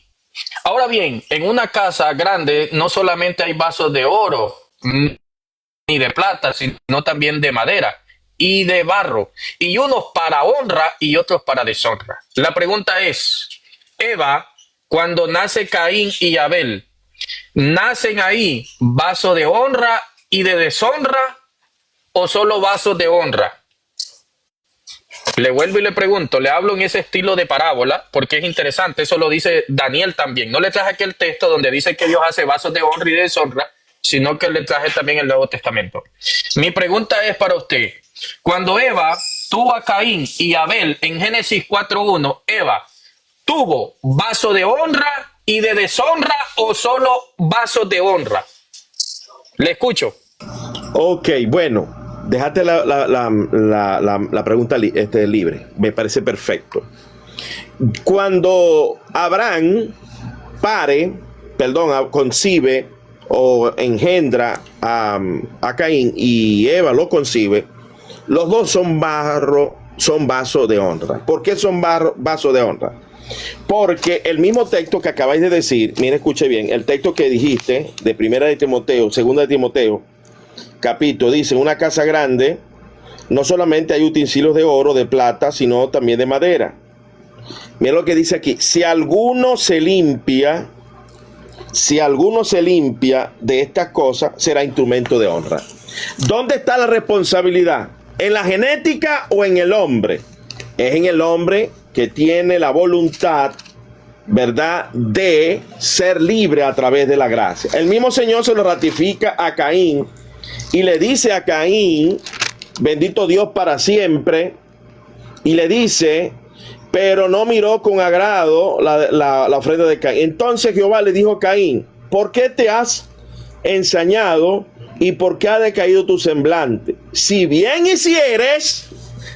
Ahora bien, en una casa grande no solamente hay vasos de oro ni de plata, sino también de madera y de barro, y unos para honra y otros para deshonra. La pregunta es, Eva, cuando nace Caín y Abel, ¿nacen ahí vasos de honra y de deshonra o solo vasos de honra? Le vuelvo y le pregunto, le hablo en ese estilo de parábola porque es interesante, eso lo dice Daniel también. No le traje aquí el texto donde dice que Dios hace vasos de honra y de deshonra, sino que le traje también el Nuevo Testamento. Mi pregunta es para usted, cuando Eva tuvo a Caín y Abel en Génesis 4:1, Eva, ¿tuvo vaso de honra y de deshonra o solo vasos de honra? Le escucho. Ok, bueno, déjate la pregunta libre. Me parece perfecto. Cuando Abraham concibe o engendra a Caín y Eva lo concibe, los dos son vasos de honra. ¿Por qué son vasos de honra? Porque el mismo texto que acabáis de decir, mire, escuche bien, el texto que dijiste de 1 de Timoteo, 2 de Timoteo, capítulo, dice, en una casa grande no solamente hay utensilios de oro, de plata, sino también de madera. Mira lo que dice aquí, si alguno se limpia de estas cosas, será instrumento de honra. ¿Dónde está la responsabilidad? ¿En la genética o en el hombre? Es en el hombre que tiene la voluntad, ¿verdad?, de ser libre a través de la gracia. El mismo Señor se lo ratifica a Caín y le dice a Caín, bendito Dios para siempre, y le dice, pero no miró con agrado la ofrenda de Caín. Entonces Jehová le dijo a Caín, ¿por qué te has ensañado y por qué ha decaído tu semblante? Si bien hicieres,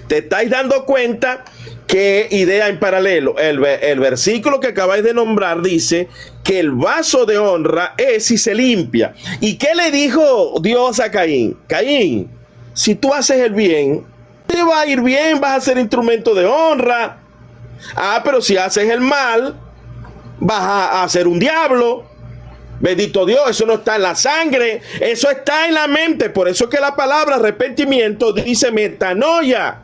te estáis dando cuenta que idea en paralelo. El versículo que acabáis de nombrar dice que el vaso de honra es si se limpia. ¿Y qué le dijo Dios a Caín? Caín, si tú haces el bien, te va a ir bien, vas a ser instrumento de honra. Pero si haces el mal, vas a ser un diablo. Bendito Dios, eso no está en la sangre, eso está en la mente. Por eso que la palabra arrepentimiento dice metanoia.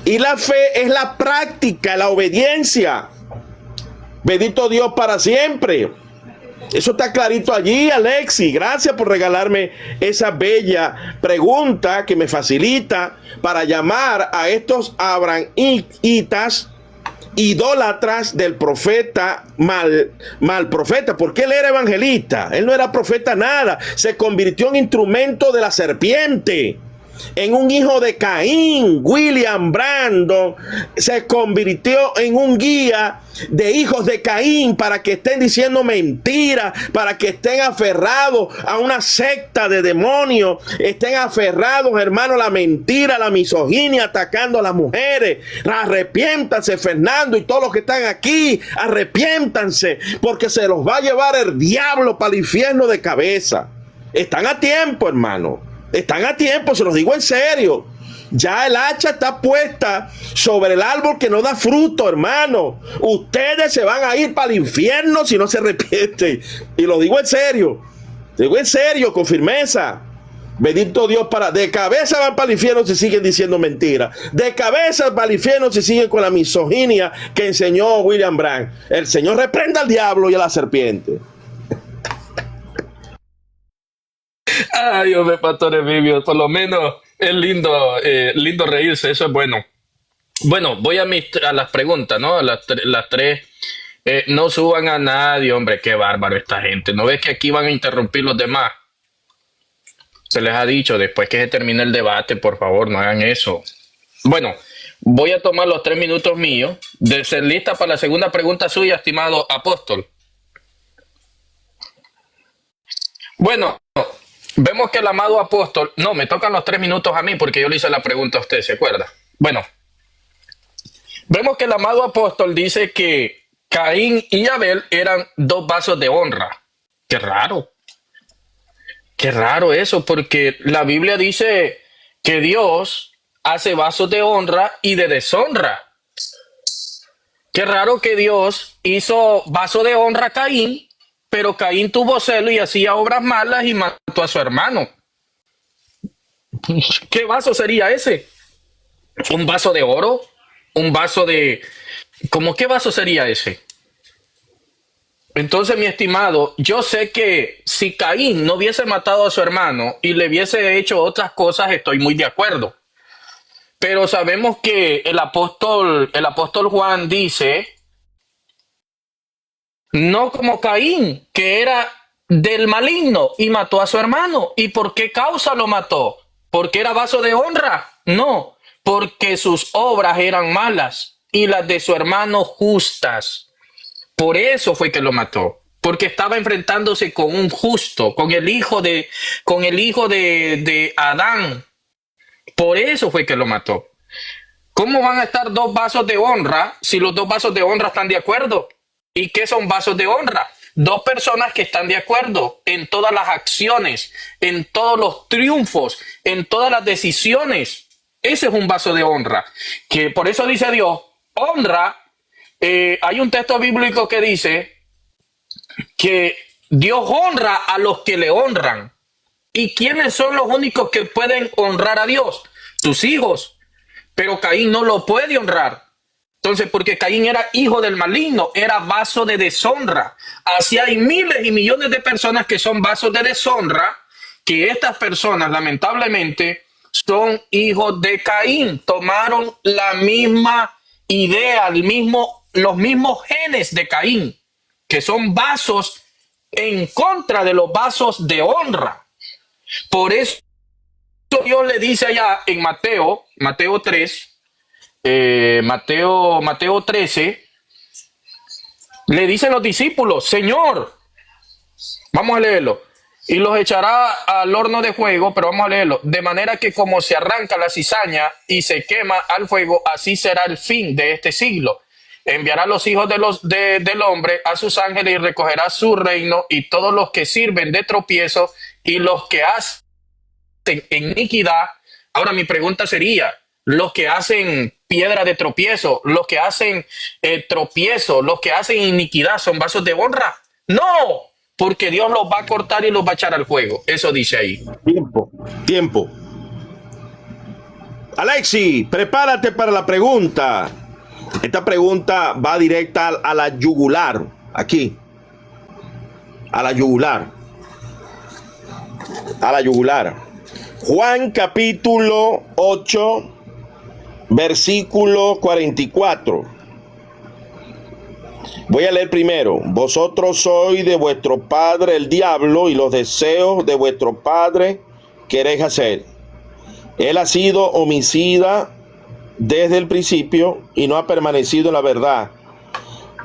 Y la fe es la práctica, la obediencia. Bendito Dios para siempre. Eso está clarito allí, Alexi. Gracias por regalarme esa bella pregunta que me facilita para llamar a estos abrahamitas idólatras del profeta, mal profeta, porque él era evangelista, él no era profeta nada, se convirtió en instrumento de la serpiente, en un hijo de Caín. William Brandon se convirtió en un guía de hijos de Caín para que estén diciendo mentiras, para que estén aferrados a una secta de demonios, estén aferrados, hermano, a la mentira, a la misoginia, atacando a las mujeres. Arrepiéntanse, Fernando, y todos los que están aquí, arrepiéntanse, porque se los va a llevar el diablo para el infierno de cabeza. Están a tiempo, hermano. Están a tiempo, se los digo en serio. Ya el hacha está puesta sobre el árbol que no da fruto, hermano. Ustedes se van a ir para el infierno si no se arrepienten. Y lo digo en serio. Digo en serio, con firmeza. Bendito Dios, de cabeza van para el infierno si siguen diciendo mentiras. De cabeza para el infierno si siguen con la misoginia que enseñó William Brandt. El Señor reprenda al diablo y a la serpiente. Ay, hombre, Pastor Emilio, por lo menos es lindo reírse, eso es bueno. Bueno, voy a las preguntas, ¿no? Las tres. No suban a nadie, hombre, qué bárbaro esta gente. ¿No ves que aquí van a interrumpir los demás? Se les ha dicho, después que se termine el debate, por favor, no hagan eso. Bueno, voy a tomar los 3 minutos míos de ser lista para la segunda pregunta suya, estimado apóstol. Bueno, vemos que el amado apóstol, no, me tocan los 3 minutos a mí porque yo le hice la pregunta a usted, ¿se acuerda? Bueno, vemos que el amado apóstol dice que Caín y Abel eran dos vasos de honra. Qué raro. Qué raro eso, porque la Biblia dice que Dios hace vasos de honra y de deshonra. Qué raro que Dios hizo vaso de honra a Caín, pero Caín tuvo celo y hacía obras malas y mató a su hermano. ¿Qué vaso sería ese? ¿Un vaso de oro? ¿Un vaso de... ¿Cómo qué vaso sería ese? Entonces, mi estimado, yo sé que si Caín no hubiese matado a su hermano y le hubiese hecho otras cosas, estoy muy de acuerdo. Pero sabemos que el apóstol Juan dice, no como Caín, que era del maligno y mató a su hermano. ¿Y por qué causa lo mató? ¿Porque era vaso de honra? No, porque sus obras eran malas y las de su hermano justas. Por eso fue que lo mató, porque estaba enfrentándose con un justo, con el hijo de Adán. Por eso fue que lo mató. ¿Cómo van a estar dos vasos de honra si los dos vasos de honra están de acuerdo? ¿Y qué son vasos de honra? Dos personas que están de acuerdo en todas las acciones, en todos los triunfos, en todas las decisiones. Ese es un vaso de honra. Que por eso dice Dios, honra. Hay un texto bíblico que dice que Dios honra a los que le honran. ¿Y quiénes son los únicos que pueden honrar a Dios? Sus hijos. Pero Caín no lo puede honrar. Entonces, porque Caín era hijo del maligno, era vaso de deshonra. Así hay miles y millones de personas que son vasos de deshonra, que estas personas, lamentablemente, son hijos de Caín. Tomaron la misma idea, los mismos genes de Caín, que son vasos en contra de los vasos de honra. Por eso Dios le dice allá en Mateo 3, Mateo 13, le dicen los discípulos, Señor, vamos a leerlo, y los echará al horno de fuego, pero vamos a leerlo, de manera que como se arranca la cizaña y se quema al fuego, así será el fin de este siglo. Enviará a los hijos del hombre a sus ángeles y recogerá su reino, y todos los que sirven de tropiezo y los que hacen iniquidad. Ahora mi pregunta sería, los que hacen piedra de tropiezo, los que hacen tropiezo, los que hacen iniquidad, ¿son vasos de honra? No, porque Dios los va a cortar y los va a echar al fuego. Eso dice ahí. Tiempo. Alexi, prepárate para la pregunta. Esta pregunta va directa a la yugular. Aquí. A la yugular. A la yugular. Juan capítulo 8, versículo 44. Voy a leer primero. Vosotros sois de vuestro padre el diablo, y los deseos de vuestro padre queréis hacer. Él ha sido homicida desde el principio y no ha permanecido en la verdad,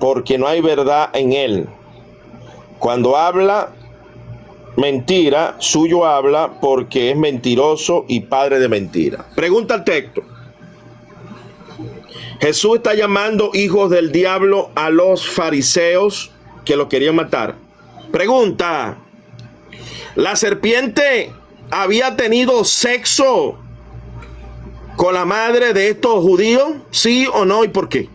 porque no hay verdad en él. Cuando habla mentira, suyo habla, porque es mentiroso y padre de mentira. Pregunta al texto. Jesús está llamando hijos del diablo a los fariseos que lo querían matar. Pregunta: ¿la serpiente había tenido sexo con la madre de estos judíos? ¿Sí o no? ¿Y por qué?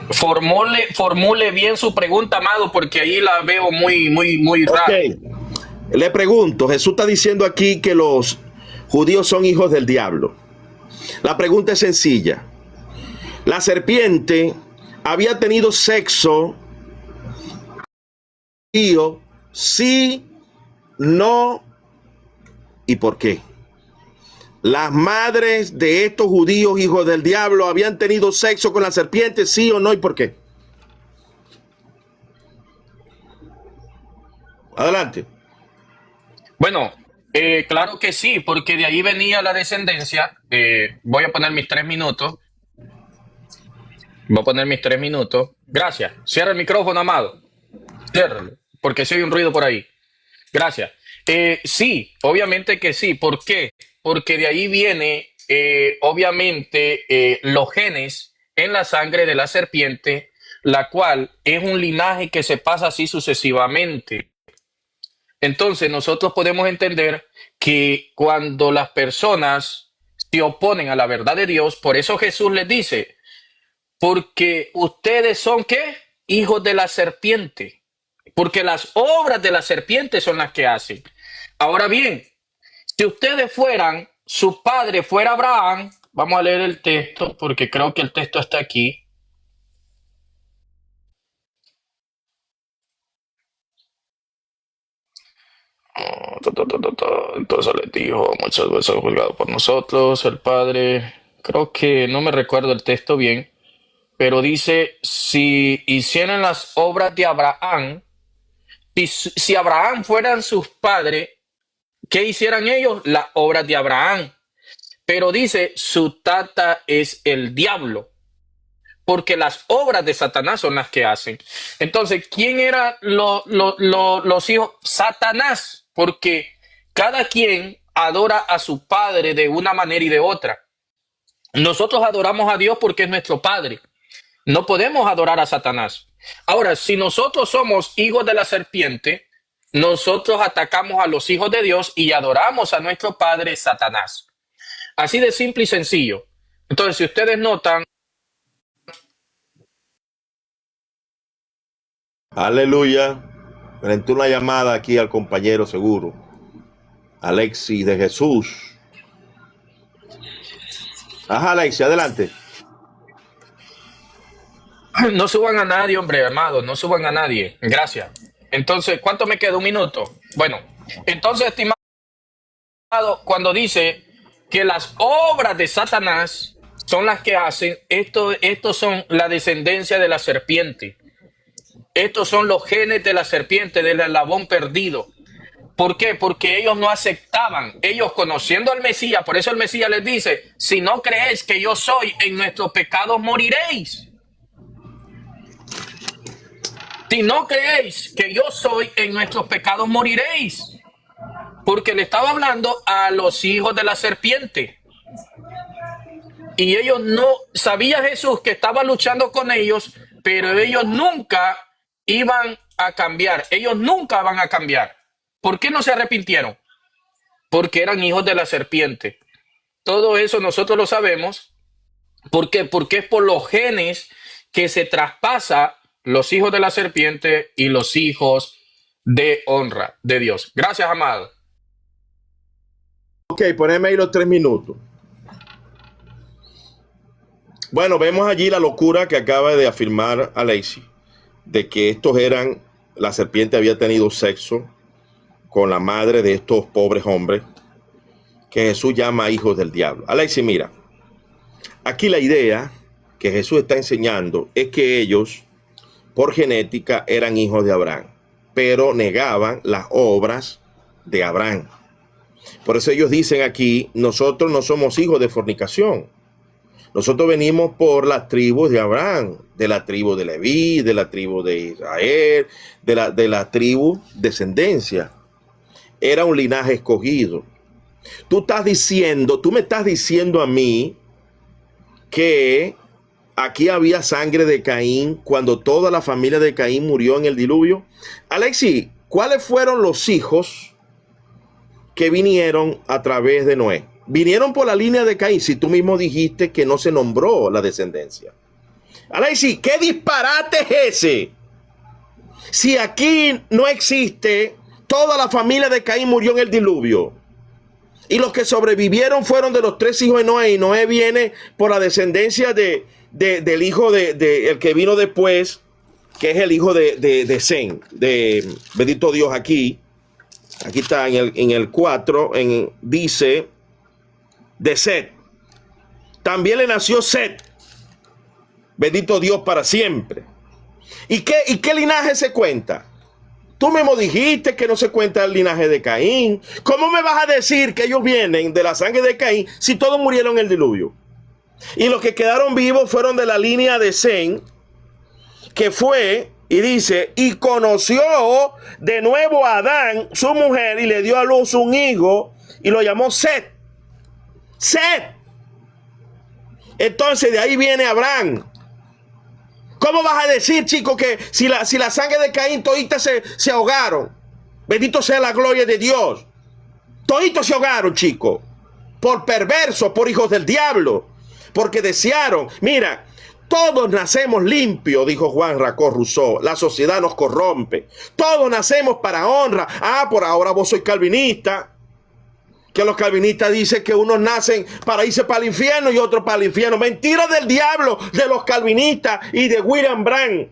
Formule bien su pregunta, amado, porque ahí la veo muy rara. Okay. Le pregunto, Jesús está diciendo aquí que los judíos son hijos del diablo. La pregunta es sencilla. la serpiente había tenido sexo, sí, no y por qué. Las madres de estos judíos, hijos del diablo, habían tenido sexo con la serpiente, sí o no y por qué. Adelante. Bueno, claro que sí, porque de ahí venía la descendencia. Voy a poner mis 3 minutos. Voy a poner mis 3 minutos. Gracias. Cierra el micrófono, Amado. Ciérralo, porque si hay un ruido por ahí. Gracias. Sí, obviamente que sí. ¿Por qué? Porque de ahí viene, obviamente, los genes en la sangre de la serpiente, la cual es un linaje que se pasa así sucesivamente. Entonces, nosotros podemos entender que cuando las personas se oponen a la verdad de Dios, por eso Jesús les dice, porque ustedes son, ¿qué? Hijos de la serpiente. Porque las obras de la serpiente son las que hacen. Ahora bien, si ustedes fueran, su padre fuera Abraham, vamos a leer el texto, porque creo que el texto está aquí. Entonces les dijo, muchas veces juzgado por nosotros, el Padre, creo que no me recuerdo el texto bien, pero dice, si hicieran las obras de Abraham, si Abraham fueran sus padres, ¿qué hicieran ellos? Las obras de Abraham. Pero dice, su tata es el diablo, porque las obras de Satanás son las que hacen. Entonces, ¿quién eran los hijos? Satanás, porque cada quien adora a su padre de una manera y de otra. Nosotros adoramos a Dios porque es nuestro padre. No podemos adorar a Satanás. Ahora, si nosotros somos hijos de la serpiente, nosotros atacamos a los hijos de Dios y adoramos a nuestro padre Satanás. Así de simple y sencillo. Entonces, si ustedes notan, Aleluya. Frente a una llamada aquí al compañero seguro, Alexis de Jesús. Ajá, Alexis, adelante. no suban a nadie, hombre, amado, no suban a nadie. Gracias. Entonces, ¿cuánto me queda? 1 minuto. Bueno, entonces, estimado, cuando dice que las obras de Satanás son las que hacen, estos son la descendencia de la serpiente. Estos son los genes de la serpiente, del eslabón perdido. ¿Por qué? Porque ellos no aceptaban, ellos conociendo al Mesías, por eso el Mesías les dice, si no creéis que yo soy, en nuestros pecados moriréis. Si no creéis que yo soy, en nuestros pecados moriréis. Porque le estaba hablando a los hijos de la serpiente. Y ellos no, sabía Jesús que estaba luchando con ellos, pero ellos nunca iban a cambiar. Ellos nunca van a cambiar. ¿Por qué no se arrepintieron? Porque eran hijos de la serpiente. Todo eso nosotros lo sabemos. ¿Por qué? Porque es por los genes que se traspasa los hijos de la serpiente y los hijos de honra de Dios. Gracias, amado. Ok, poneme ahí los 3 minutos. Bueno, vemos allí la locura que acaba de afirmar Alexis, de que estos eran, la serpiente había tenido sexo con la madre de estos pobres hombres, que Jesús llama hijos del diablo. Alexis, mira, aquí la idea que Jesús está enseñando es que ellos, por genética, eran hijos de Abraham, pero negaban las obras de Abraham. Por eso ellos dicen aquí, nosotros no somos hijos de fornicación. Nosotros venimos por las tribus de Abraham, de la tribu de Leví, de la tribu de Israel, de la tribu descendencia. Era un linaje escogido. Tú me estás diciendo a mí que aquí había sangre de Caín cuando toda la familia de Caín murió en el diluvio. Alexis, ¿cuáles fueron los hijos que vinieron a través de Noé? Vinieron por la línea de Caín, si tú mismo dijiste que no se nombró la descendencia. Alexis, ¿qué disparate es ese? Si aquí no existe, toda la familia de Caín murió en el diluvio. Y los que sobrevivieron fueron de los 3 hijos de Noé. Y Noé viene por la descendencia de del hijo el que vino después, que es el hijo de Sem, bendito Dios aquí está en el 4, dice, de Set. También le nació Set, bendito Dios para siempre. ¿Y qué linaje se cuenta? Tú mismo dijiste que no se cuenta el linaje de Caín. ¿Cómo me vas a decir que ellos vienen de la sangre de Caín si todos murieron en el diluvio? Y los que quedaron vivos fueron de la línea de Sem, que fue, y dice, y conoció de nuevo a Adán, su mujer, y le dio a luz un hijo, y lo llamó Set. Set. Entonces de ahí viene Abraham. ¿Cómo vas a decir, chicos, que si la sangre de Caín toditas se ahogaron? Bendito sea la gloria de Dios. Toditos se ahogaron, chicos, por perversos, por hijos del diablo, porque desearon. Mira, todos nacemos limpios, dijo Juan Racó Rousseau. La sociedad nos corrompe. Todos nacemos para honra. Por ahora vos sois calvinista. Que los calvinistas dicen que unos nacen para irse para el infierno y otros para el infierno. Mentira del diablo, de los calvinistas y de William Brandt.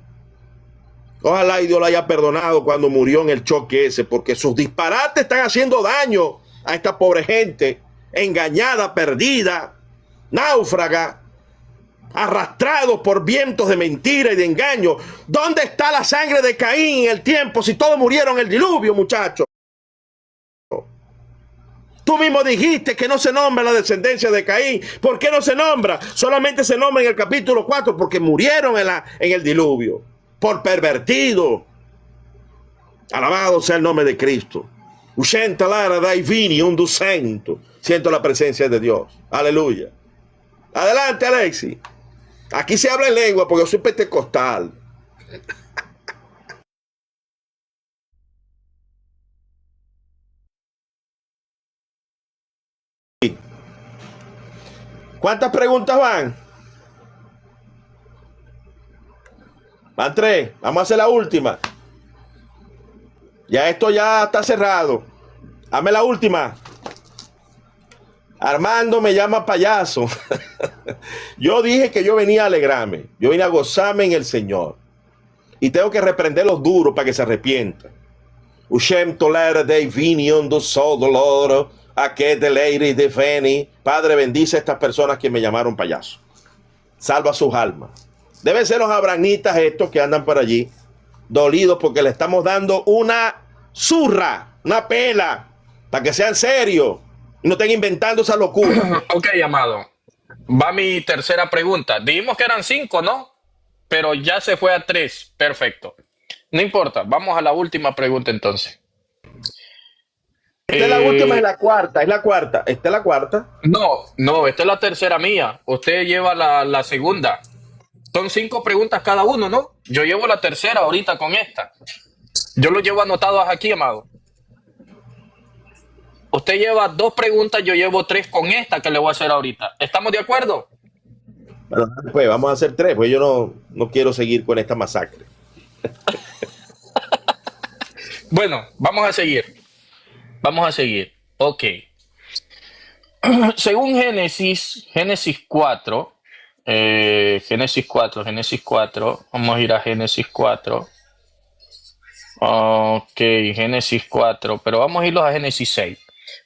Ojalá y Dios lo haya perdonado cuando murió en el choque ese, porque sus disparates están haciendo daño a esta pobre gente, engañada, perdida, náufraga, arrastrados por vientos de mentira y de engaño. ¿Dónde está la sangre de Caín en el tiempo si todos murieron en el diluvio, muchachos? Tú mismo dijiste que no se nombra la descendencia de Caín. ¿Por qué no se nombra? Solamente se nombra en el capítulo 4 porque murieron en el diluvio. Por pervertido. Alabado sea el nombre de Cristo. Siento la presencia de Dios. Aleluya. Adelante, Alexi. Aquí se habla en lengua porque yo soy pentecostal. ¿Cuántas preguntas van? Van 3. Vamos a hacer la última. Ya esto ya está cerrado. Hazme la última. Armando me llama payaso. Yo dije que yo venía a alegrarme. Yo vine a gozarme en el Señor. Y tengo que reprender los duros para que se arrepientan. Padre, bendice a estas personas que me llamaron payaso. Salva sus almas. Deben ser los abranitas estos que andan por allí, dolidos porque le estamos dando una zurra, una pela, para que sean serios y no estén inventando esa locura. Ok, amado. Va mi tercera pregunta. Dijimos que eran 5, ¿no? Pero ya se fue a 3. Perfecto. No importa. Vamos a la última pregunta entonces. Esta es la última, es la cuarta. Es la cuarta. Esta es la cuarta. No, esta es la tercera mía. Usted lleva la segunda. Son 5 preguntas cada uno, ¿no? Yo llevo la tercera ahorita con esta. Yo lo llevo anotadas aquí, amado. Usted lleva 2 preguntas, yo llevo 3 con esta que le voy a hacer ahorita. ¿Estamos de acuerdo? Bueno, pues vamos a hacer 3, pues yo no quiero seguir con esta masacre. Bueno, vamos a seguir. Ok. Según Génesis 4, Génesis 4. Vamos a ir a Génesis 4. Ok, Génesis 4, pero vamos a irlos a Génesis 6.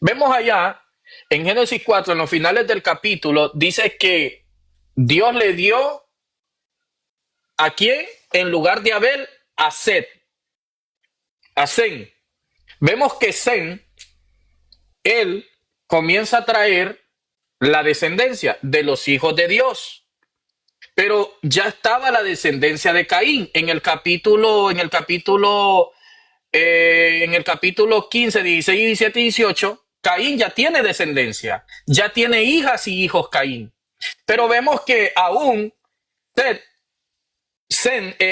Vemos allá, en Génesis 4, en los finales del capítulo, dice que Dios le dio ¿a quién? En lugar de Abel, a Set, a Sem. Vemos que Sem, él comienza a traer la descendencia de los hijos de Dios. Pero ya estaba la descendencia de Caín en el capítulo 15, 16, 17 y 18. Caín ya tiene descendencia, ya tiene hijas y hijos Caín. Pero vemos que aún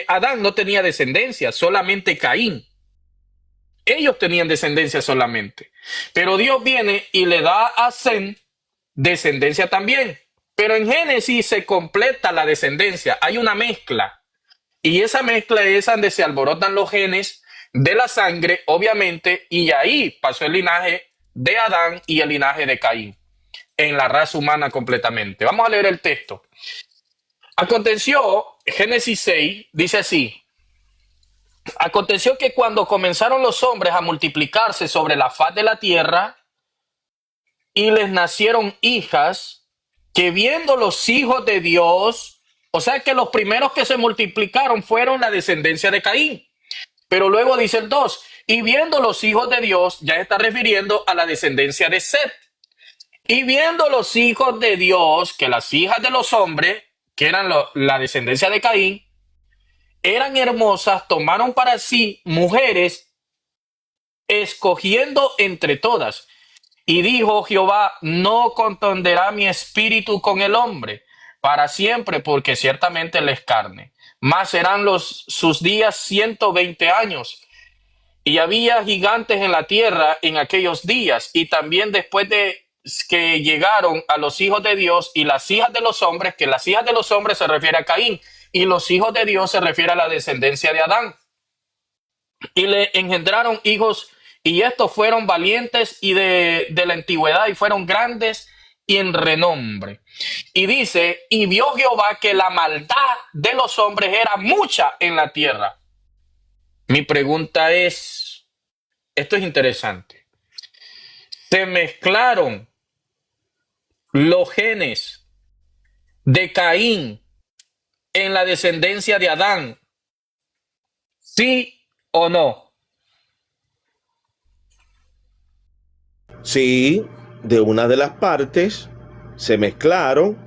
Adán no tenía descendencia, solamente Caín. Ellos tenían descendencia solamente. Pero Dios viene y le da a Sem descendencia también. Pero en Génesis se completa la descendencia. Hay una mezcla. Y esa mezcla es donde se alborotan los genes de la sangre, obviamente. Y ahí pasó el linaje de Adán y el linaje de Caín. En la raza humana completamente. Vamos a leer el texto. Aconteció, Génesis 6 dice así: aconteció que cuando comenzaron los hombres a multiplicarse sobre la faz de la tierra y les nacieron hijas, que viendo los hijos de Dios, o sea que los primeros que se multiplicaron fueron la descendencia de Caín. Pero luego dice el 2, y viendo los hijos de Dios, ya está refiriendo a la descendencia de Set. Y viendo los hijos de Dios, que las hijas de los hombres, que eran la descendencia de Caín, eran hermosas, tomaron para sí mujeres, escogiendo entre todas. Y dijo Jehová: no contenderá mi espíritu con el hombre para siempre, porque ciertamente él es carne. Mas serán sus días 120 años. Y había gigantes en la tierra en aquellos días, y también después de que llegaron a los hijos de Dios y las hijas de los hombres, que las hijas de los hombres se refiere a Caín, y los hijos de Dios se refiere a la descendencia de Adán. Y le engendraron hijos, y estos fueron valientes y de la antigüedad, y fueron grandes y en renombre. Y dice: y vio Jehová que la maldad de los hombres era mucha en la tierra. Mi pregunta es, esto es interesante, ¿se mezclaron los genes de Caín en la descendencia de Adán? ¿Sí o no? Sí, de una de las partes se mezclaron,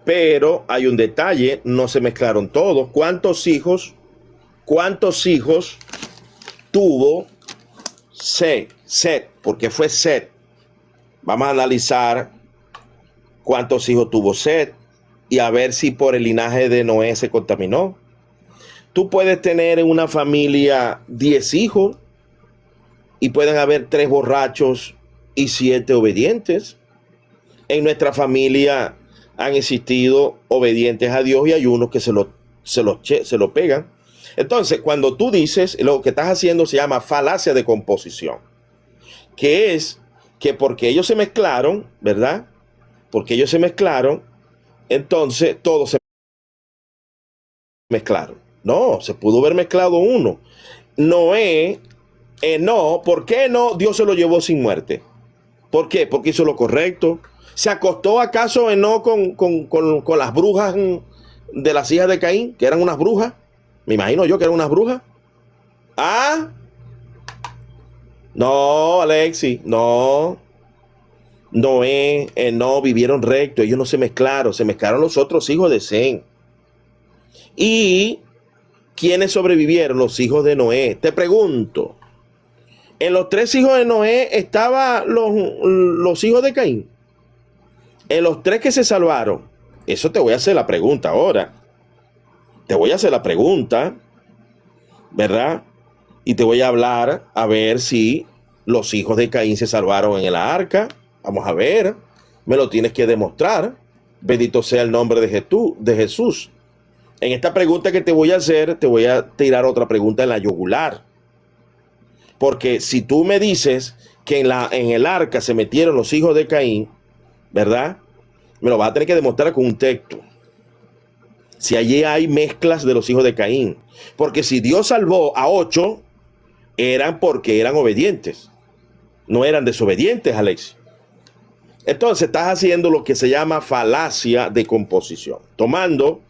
pero hay un detalle, no se mezclaron todos. ¿Cuántos hijos tuvo Set? Porque fue Set. Vamos a analizar cuántos hijos tuvo Set y a ver si por el linaje de Noé se contaminó. Tú puedes tener en una familia 10 hijos y pueden haber 3 borrachos y 7 obedientes. En nuestra familia han existido obedientes a Dios y hay unos que se lo pegan. Entonces, cuando tú dices, lo que estás haciendo se llama falacia de composición, que es que porque ellos se mezclaron, ¿verdad? Porque ellos se mezclaron, entonces todos se mezclaron. No, se pudo haber mezclado uno. Noé, no, ¿por qué no? Dios se lo llevó sin muerte. ¿Por qué? Porque hizo lo correcto. ¿Se acostó acaso Enoc con las brujas de las hijas de Caín, que eran unas brujas? Me imagino yo que eran unas brujas. ¿Ah? No, Alexi, no. Noé, no vivieron recto, ellos no se mezclaron los otros hijos de Sem. ¿Y quiénes sobrevivieron? Los hijos de Noé. Te pregunto, ¿en los 3 hijos de Noé estaban los hijos de Caín? En los 3 que se salvaron. Eso te voy a hacer la pregunta ahora. Te voy a hacer la pregunta, ¿verdad? Y te voy a hablar a ver si los hijos de Caín se salvaron en el arca. Vamos a ver. Me lo tienes que demostrar. Bendito sea el nombre de Jesús. En esta pregunta que te voy a hacer, te voy a tirar otra pregunta en la yugular. Porque si tú me dices que en el arca se metieron los hijos de Caín, ¿verdad? Me lo vas a tener que demostrar con un texto. Si allí hay mezclas de los hijos de Caín. Porque si Dios salvó a 8, eran porque eran obedientes. No eran desobedientes, Alex. Entonces estás haciendo lo que se llama falacia de composición. Tomando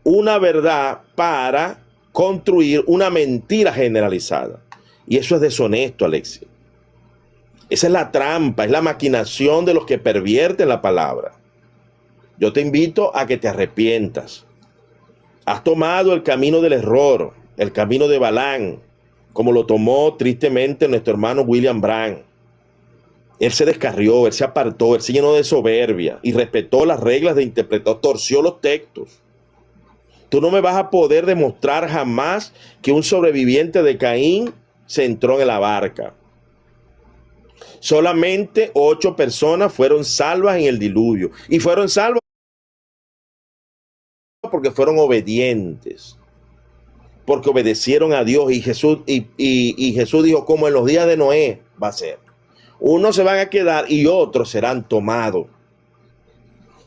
una verdad para construir una mentira generalizada. Y eso es deshonesto, Alex. Esa es la trampa, es la maquinación de los que pervierten la palabra. Yo te invito a que te arrepientas. Has tomado el camino del error, el camino de Balaam, como lo tomó tristemente nuestro hermano William Branham. Él se descarrió, él se apartó, él se llenó de soberbia y respetó las reglas de interpretación, torció los textos. Tú no me vas a poder demostrar jamás que un sobreviviente de Caín se entró en la barca. Solamente 8 personas fueron salvas en el diluvio y fueron salvas porque fueron obedientes, porque obedecieron a Dios. Y Jesús dijo, como en los días de Noé va a ser. Unos se van a quedar y otros serán tomados.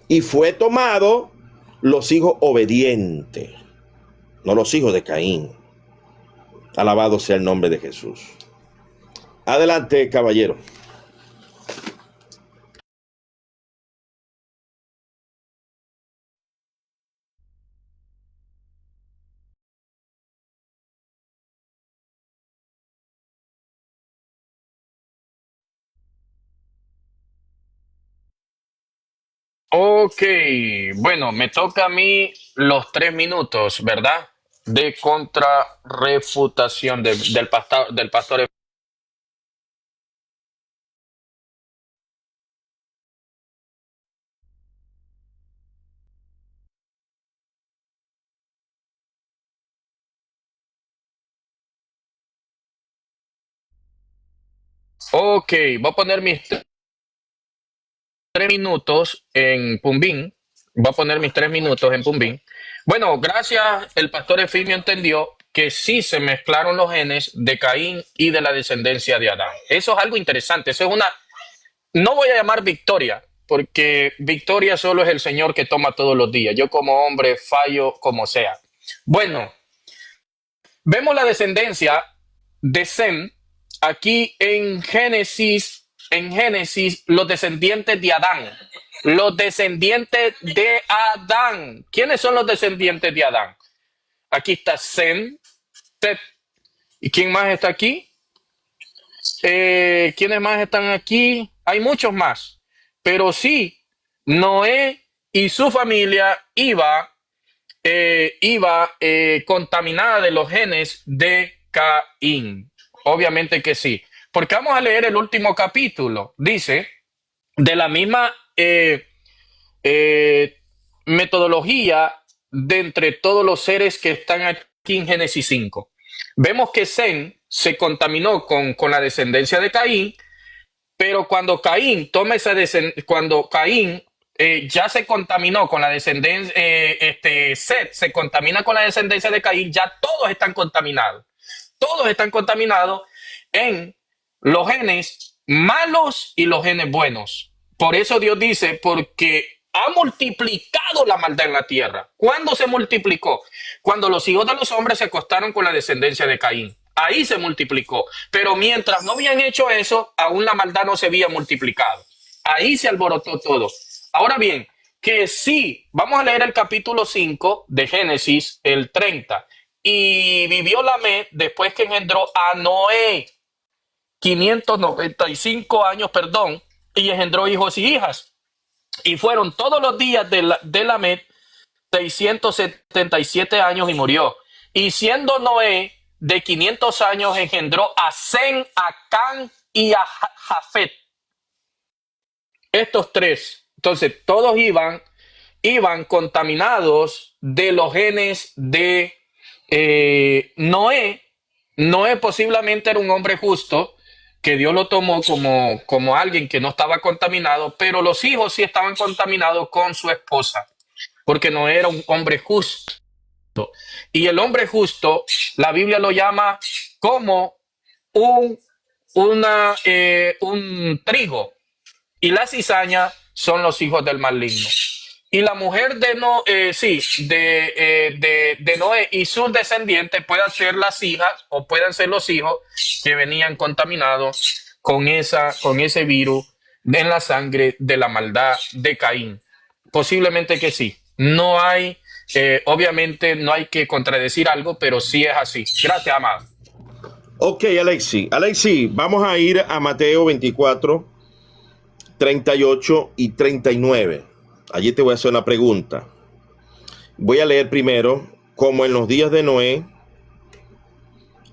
Y fue tomado los hijos obedientes, no los hijos de Caín. Alabado sea el nombre de Jesús. Adelante, caballero. Ok, bueno, me toca a mí los 3 minutos, ¿verdad? De contrarrefutación del pastor. Ok, voy a poner mis 3 minutos en Pumbín. Voy a poner mis 3 minutos en Pumbín. Bueno, gracias, el pastor Efimio entendió que sí se mezclaron los genes de Caín y de la descendencia de Adán. Eso es algo interesante. Eso es una, no voy a llamar victoria, porque victoria solo es el Señor que toma todos los días. Yo como hombre fallo como sea. Bueno, vemos la descendencia de Sem aquí en Génesis, los descendientes de Adán. Los descendientes de Adán. ¿Quiénes son los descendientes de Adán? Aquí está Sem, Set. ¿Y quién más está aquí? ¿Quiénes más están aquí? Hay muchos más. Pero sí, Noé y su familia iba contaminada de los genes de Caín. Obviamente que sí. Porque vamos a leer el último capítulo. Dice, de la misma metodología de entre todos los seres que están aquí en Génesis 5. Vemos que Sem se contaminó con la descendencia de Caín, pero cuando Caín toma esa cuando Caín ya se contaminó con la descendencia, Set se contamina con la descendencia de Caín, ya todos están contaminados. Todos están contaminados en los genes malos y los genes buenos. Por eso Dios dice, porque ha multiplicado la maldad en la tierra. ¿Cuándo se multiplicó? Cuando los hijos de los hombres se acostaron con la descendencia de Caín. Ahí se multiplicó. Pero mientras no habían hecho eso, aún la maldad no se había multiplicado. Ahí se alborotó todo. Ahora bien, que sí, vamos a leer el capítulo 5 de Génesis, el 30. Y vivió Lamec después que engendró a Noé 595 años, y engendró hijos y hijas. Y fueron todos los días de Lamec 677 años y murió. Y siendo Noé de 500 años, engendró a Sem, a Can y a Jafet. Estos tres. Entonces, todos iban contaminados de los genes de Noé. Noé posiblemente era un hombre justo, que Dios lo tomó como alguien que no estaba contaminado, pero los hijos sí estaban contaminados con su esposa, porque no era un hombre justo. Y el hombre justo, la Biblia lo llama como un trigo, y la cizaña son los hijos del maligno. Y la mujer de Noé y sus descendientes pueden ser las hijas o pueden ser los hijos que venían contaminados con ese virus en la sangre de la maldad de Caín. Posiblemente que sí. No hay, obviamente no hay que contradecir algo, pero sí es así. Gracias, amado. Ok, Alexi, vamos a ir a Mateo 24, 38 y 39. Allí te voy a hacer una pregunta. Voy a leer primero, como en los días de Noé,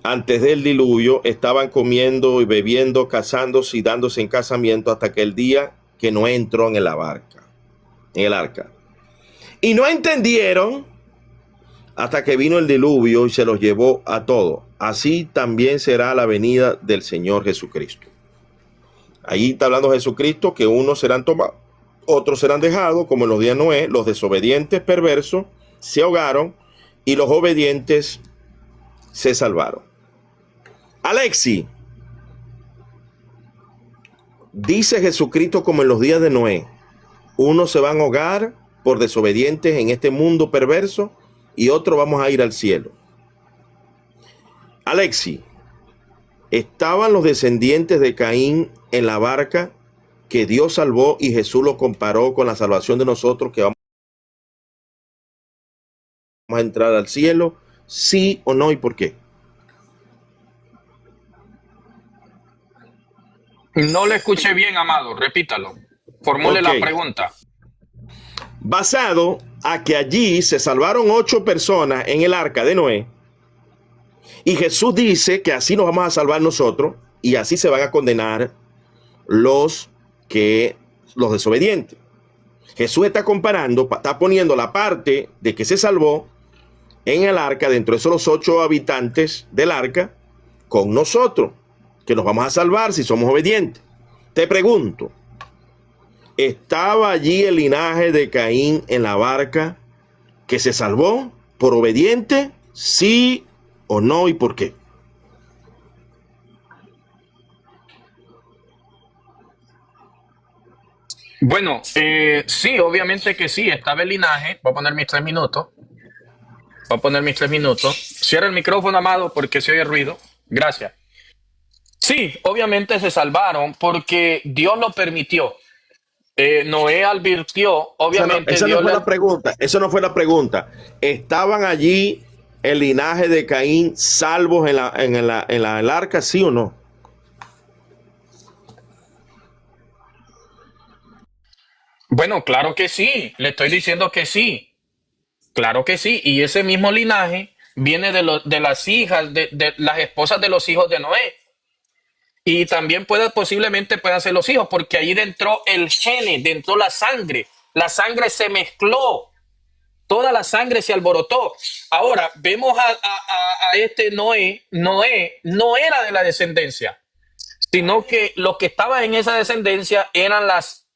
antes del diluvio, estaban comiendo y bebiendo, casándose y dándose en casamiento hasta que el día que Noé entró en el arca. Y no entendieron hasta que vino el diluvio y se los llevó a todos. Así también será la venida del Señor Jesucristo. Ahí está hablando Jesucristo que unos serán tomados, otros serán dejados, como en los días de Noé. Los desobedientes perversos se ahogaron y los obedientes se salvaron. Alexi, dice Jesucristo como en los días de Noé, unos se van a ahogar por desobedientes en este mundo perverso y otros vamos a ir al cielo. Alexi, ¿estaban los descendientes de Caín en la barca que Dios salvó y Jesús lo comparó con la salvación de nosotros que vamos a entrar al cielo? ¿Sí o no y por qué? No le escuché bien, amado. Repítalo. Formule la pregunta. Basado a que allí se salvaron 8 personas en el arca de Noé, y Jesús dice que así nos vamos a salvar nosotros y así se van a condenar los desobedientes. Jesús está comparando, está poniendo la parte de que se salvó en el arca, dentro de esos los 8 habitantes del arca, con nosotros, que nos vamos a salvar si somos obedientes. Te pregunto, ¿estaba allí el linaje de Caín en la barca que se salvó por obediente? ¿Sí o no y por qué? Bueno, sí, obviamente que sí, estaba el linaje. Voy a poner mis 3 minutos. Cierra el micrófono, amado, porque se oye ruido. Gracias. Sí, obviamente se salvaron porque Dios lo permitió. Noé advirtió, obviamente. Esa no fue la pregunta. Eso no fue la pregunta. ¿Estaban allí el linaje de Caín salvos en el arca, sí o no? Bueno, claro que sí. Le estoy diciendo que sí. Claro que sí. Y ese mismo linaje viene de las hijas, de las esposas de los hijos de Noé. Y también posiblemente puedan ser los hijos, porque ahí entró el gene, dentro la sangre. La sangre se mezcló. Toda la sangre se alborotó. Ahora, vemos a este Noé. Noé no era de la descendencia, sino que los que estaban en esa descendencia eran las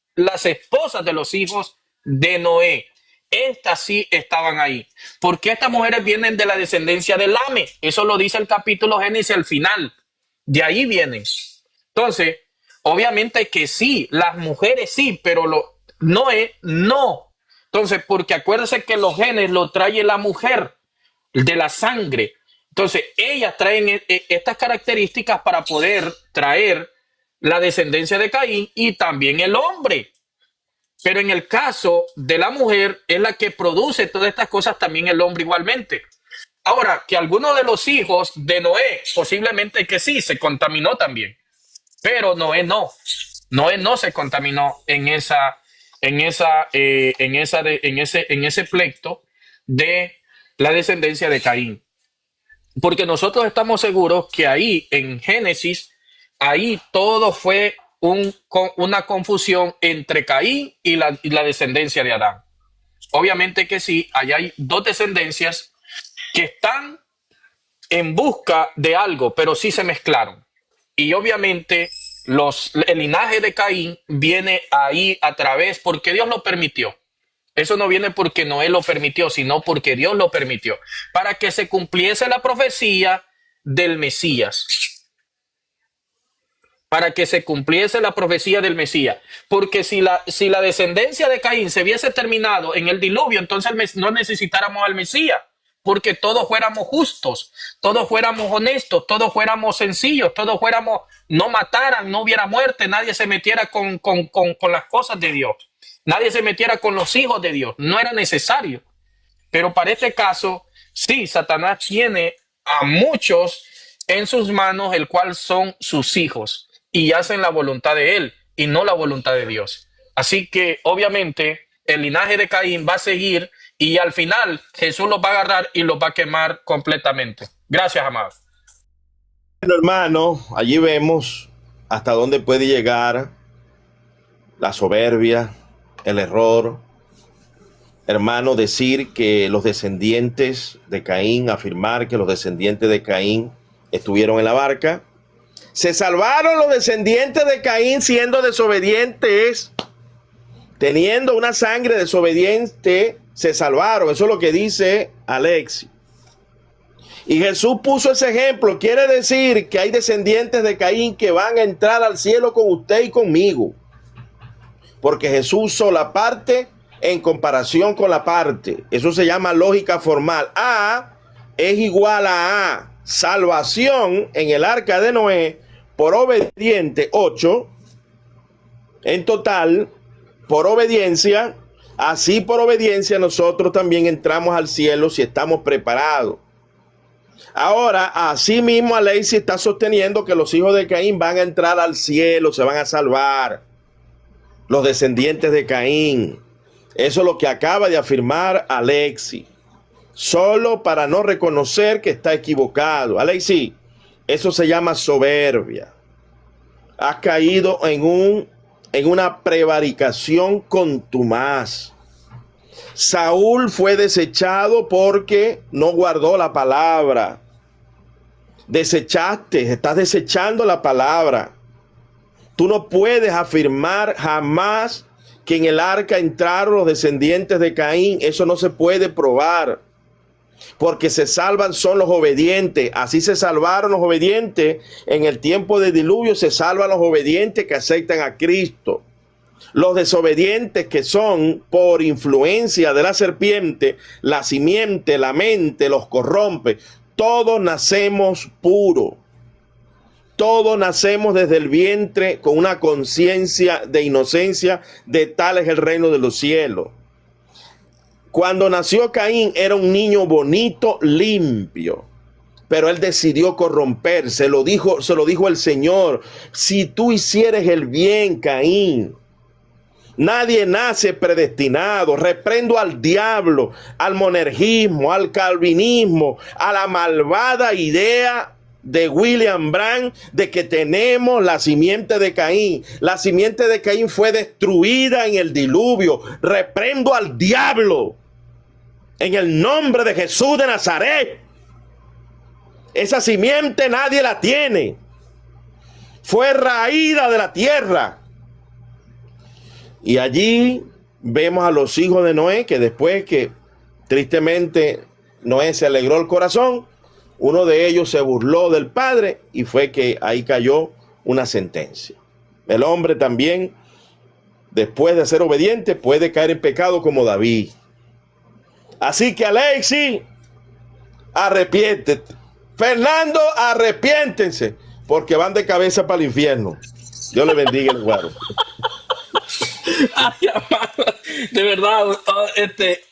esposas de los hijos de Noé. Estas sí estaban ahí. Porque estas mujeres vienen de la descendencia de Lame. Eso lo dice el capítulo Génesis al final. De ahí vienen. Entonces, obviamente que sí, las mujeres sí, pero Noé no. Entonces, porque acuérdense que los genes los trae la mujer de la sangre. Entonces, ellas traen estas características para poder traer la descendencia de Caín y también el hombre. Pero en el caso de la mujer, es la que produce todas estas cosas, también el hombre igualmente. Ahora, que alguno de los hijos de Noé, posiblemente que sí, se contaminó también. Pero Noé no. Noé no se contaminó en ese pleito de la descendencia de Caín. Porque nosotros estamos seguros que ahí en Génesis, ahí todo fue una confusión entre Caín y la descendencia de Adán. Obviamente que sí, allá hay 2 descendencias que están en busca de algo, pero sí se mezclaron. Y obviamente el linaje de Caín viene ahí a través, porque Dios lo permitió. Eso no viene porque Noé lo permitió, sino porque Dios lo permitió, para que se cumpliese la profecía del Mesías. Para que se cumpliese la profecía del Mesías. Porque si la descendencia de Caín se hubiese terminado en el diluvio, entonces no necesitáramos al Mesías. Porque todos fuéramos justos, todos fuéramos honestos, todos fuéramos sencillos, todos fuéramos, no mataran, no hubiera muerte, nadie se metiera con las cosas de Dios, nadie se metiera con los hijos de Dios, no era necesario. Pero para este caso, sí, Satanás tiene a muchos en sus manos, el cual son sus hijos, y hacen la voluntad de él y no la voluntad de Dios. Así que obviamente el linaje de Caín va a seguir. Y al final Jesús los va a agarrar y los va a quemar completamente. Gracias, amado. Bueno, hermano, allí vemos hasta dónde puede llegar la soberbia, el error. Hermano, decir que los descendientes de Caín, afirmar que los descendientes de Caín estuvieron en la barca. Se salvaron los descendientes de Caín siendo desobedientes, teniendo una sangre desobediente. Se salvaron, eso es lo que dice Alexi. Y Jesús puso ese ejemplo. Quiere decir que hay descendientes de Caín que van a entrar al cielo con usted y conmigo. Porque Jesús usó la parte en comparación con la parte. Eso se llama lógica formal. A es igual a A. Salvación en el arca de Noé por obediente, 8. En total, por obediencia. Así por obediencia nosotros también entramos al cielo si estamos preparados. Ahora, así mismo Alexis está sosteniendo que los hijos de Caín van a entrar al cielo, se van a salvar. Los descendientes de Caín. Eso es lo que acaba de afirmar Alexis. Solo para no reconocer que está equivocado. Alexis, eso se llama soberbia. Has caído en una prevaricación contumaz. Saúl fue desechado porque no guardó la palabra. Estás desechando la palabra. Tú no puedes afirmar jamás que en el arca entraron los descendientes de Caín. Eso no se puede probar. Porque se salvan son los obedientes. Así se salvaron los obedientes. En el tiempo de diluvio se salvan los obedientes que aceptan a Cristo. Los desobedientes, que son por influencia de la serpiente, la simiente, la mente los corrompe. Todos nacemos puros. Todos nacemos desde el vientre con una conciencia de inocencia. De tal es el reino de los cielos. Cuando nació Caín era un niño bonito, limpio. Pero él decidió corromperse. Se lo dijo el Señor. Si tú hicieres el bien, Caín. Nadie nace predestinado. Reprendo al diablo, al monergismo, al calvinismo, a la malvada idea de William Brandt de que tenemos la simiente de Caín. La simiente de Caín fue destruida en el diluvio. Reprendo al diablo en el nombre de Jesús de Nazaret. Esa simiente nadie la tiene. Fue raída de la tierra. Y allí vemos a los hijos de Noé, que después que tristemente Noé se alegró el corazón, uno de ellos se burló del padre y fue que ahí cayó una sentencia. El hombre también, después de ser obediente, puede caer en pecado como David. Así que Alexis, arrepiéntete. Fernando, arrepiéntense, porque van de cabeza para el infierno. Dios le bendiga el guaro. Ay, amado, de verdad,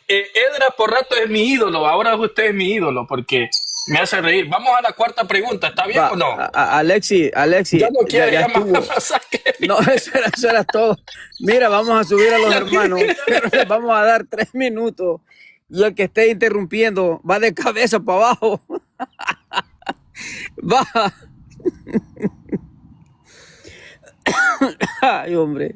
Edra por rato es mi ídolo. Ahora usted es mi ídolo porque me hace reír. Vamos a la cuarta pregunta, ¿está bien o no? Alexis, Ya no quiere ya más. No, eso era todo. Mira, vamos a subir a los hermanos, pero les vamos a dar 3 minutos. Y el que esté interrumpiendo va de cabeza para abajo. Va. Ay, hombre.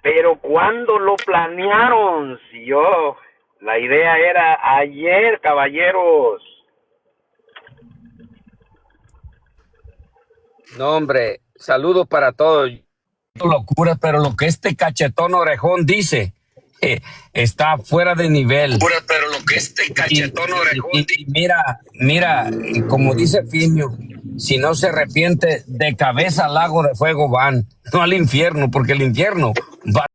Pero ¿cuándo lo planearon? Si la idea era ayer, caballeros. No, hombre, saludos para todos. Locura, pero lo que este cachetón orejón dice está fuera de nivel. Pero lo que este cachetón orejón Y mira, como dice Finio, si no se arrepiente, de cabeza al lago de fuego van, no al infierno, porque el infierno va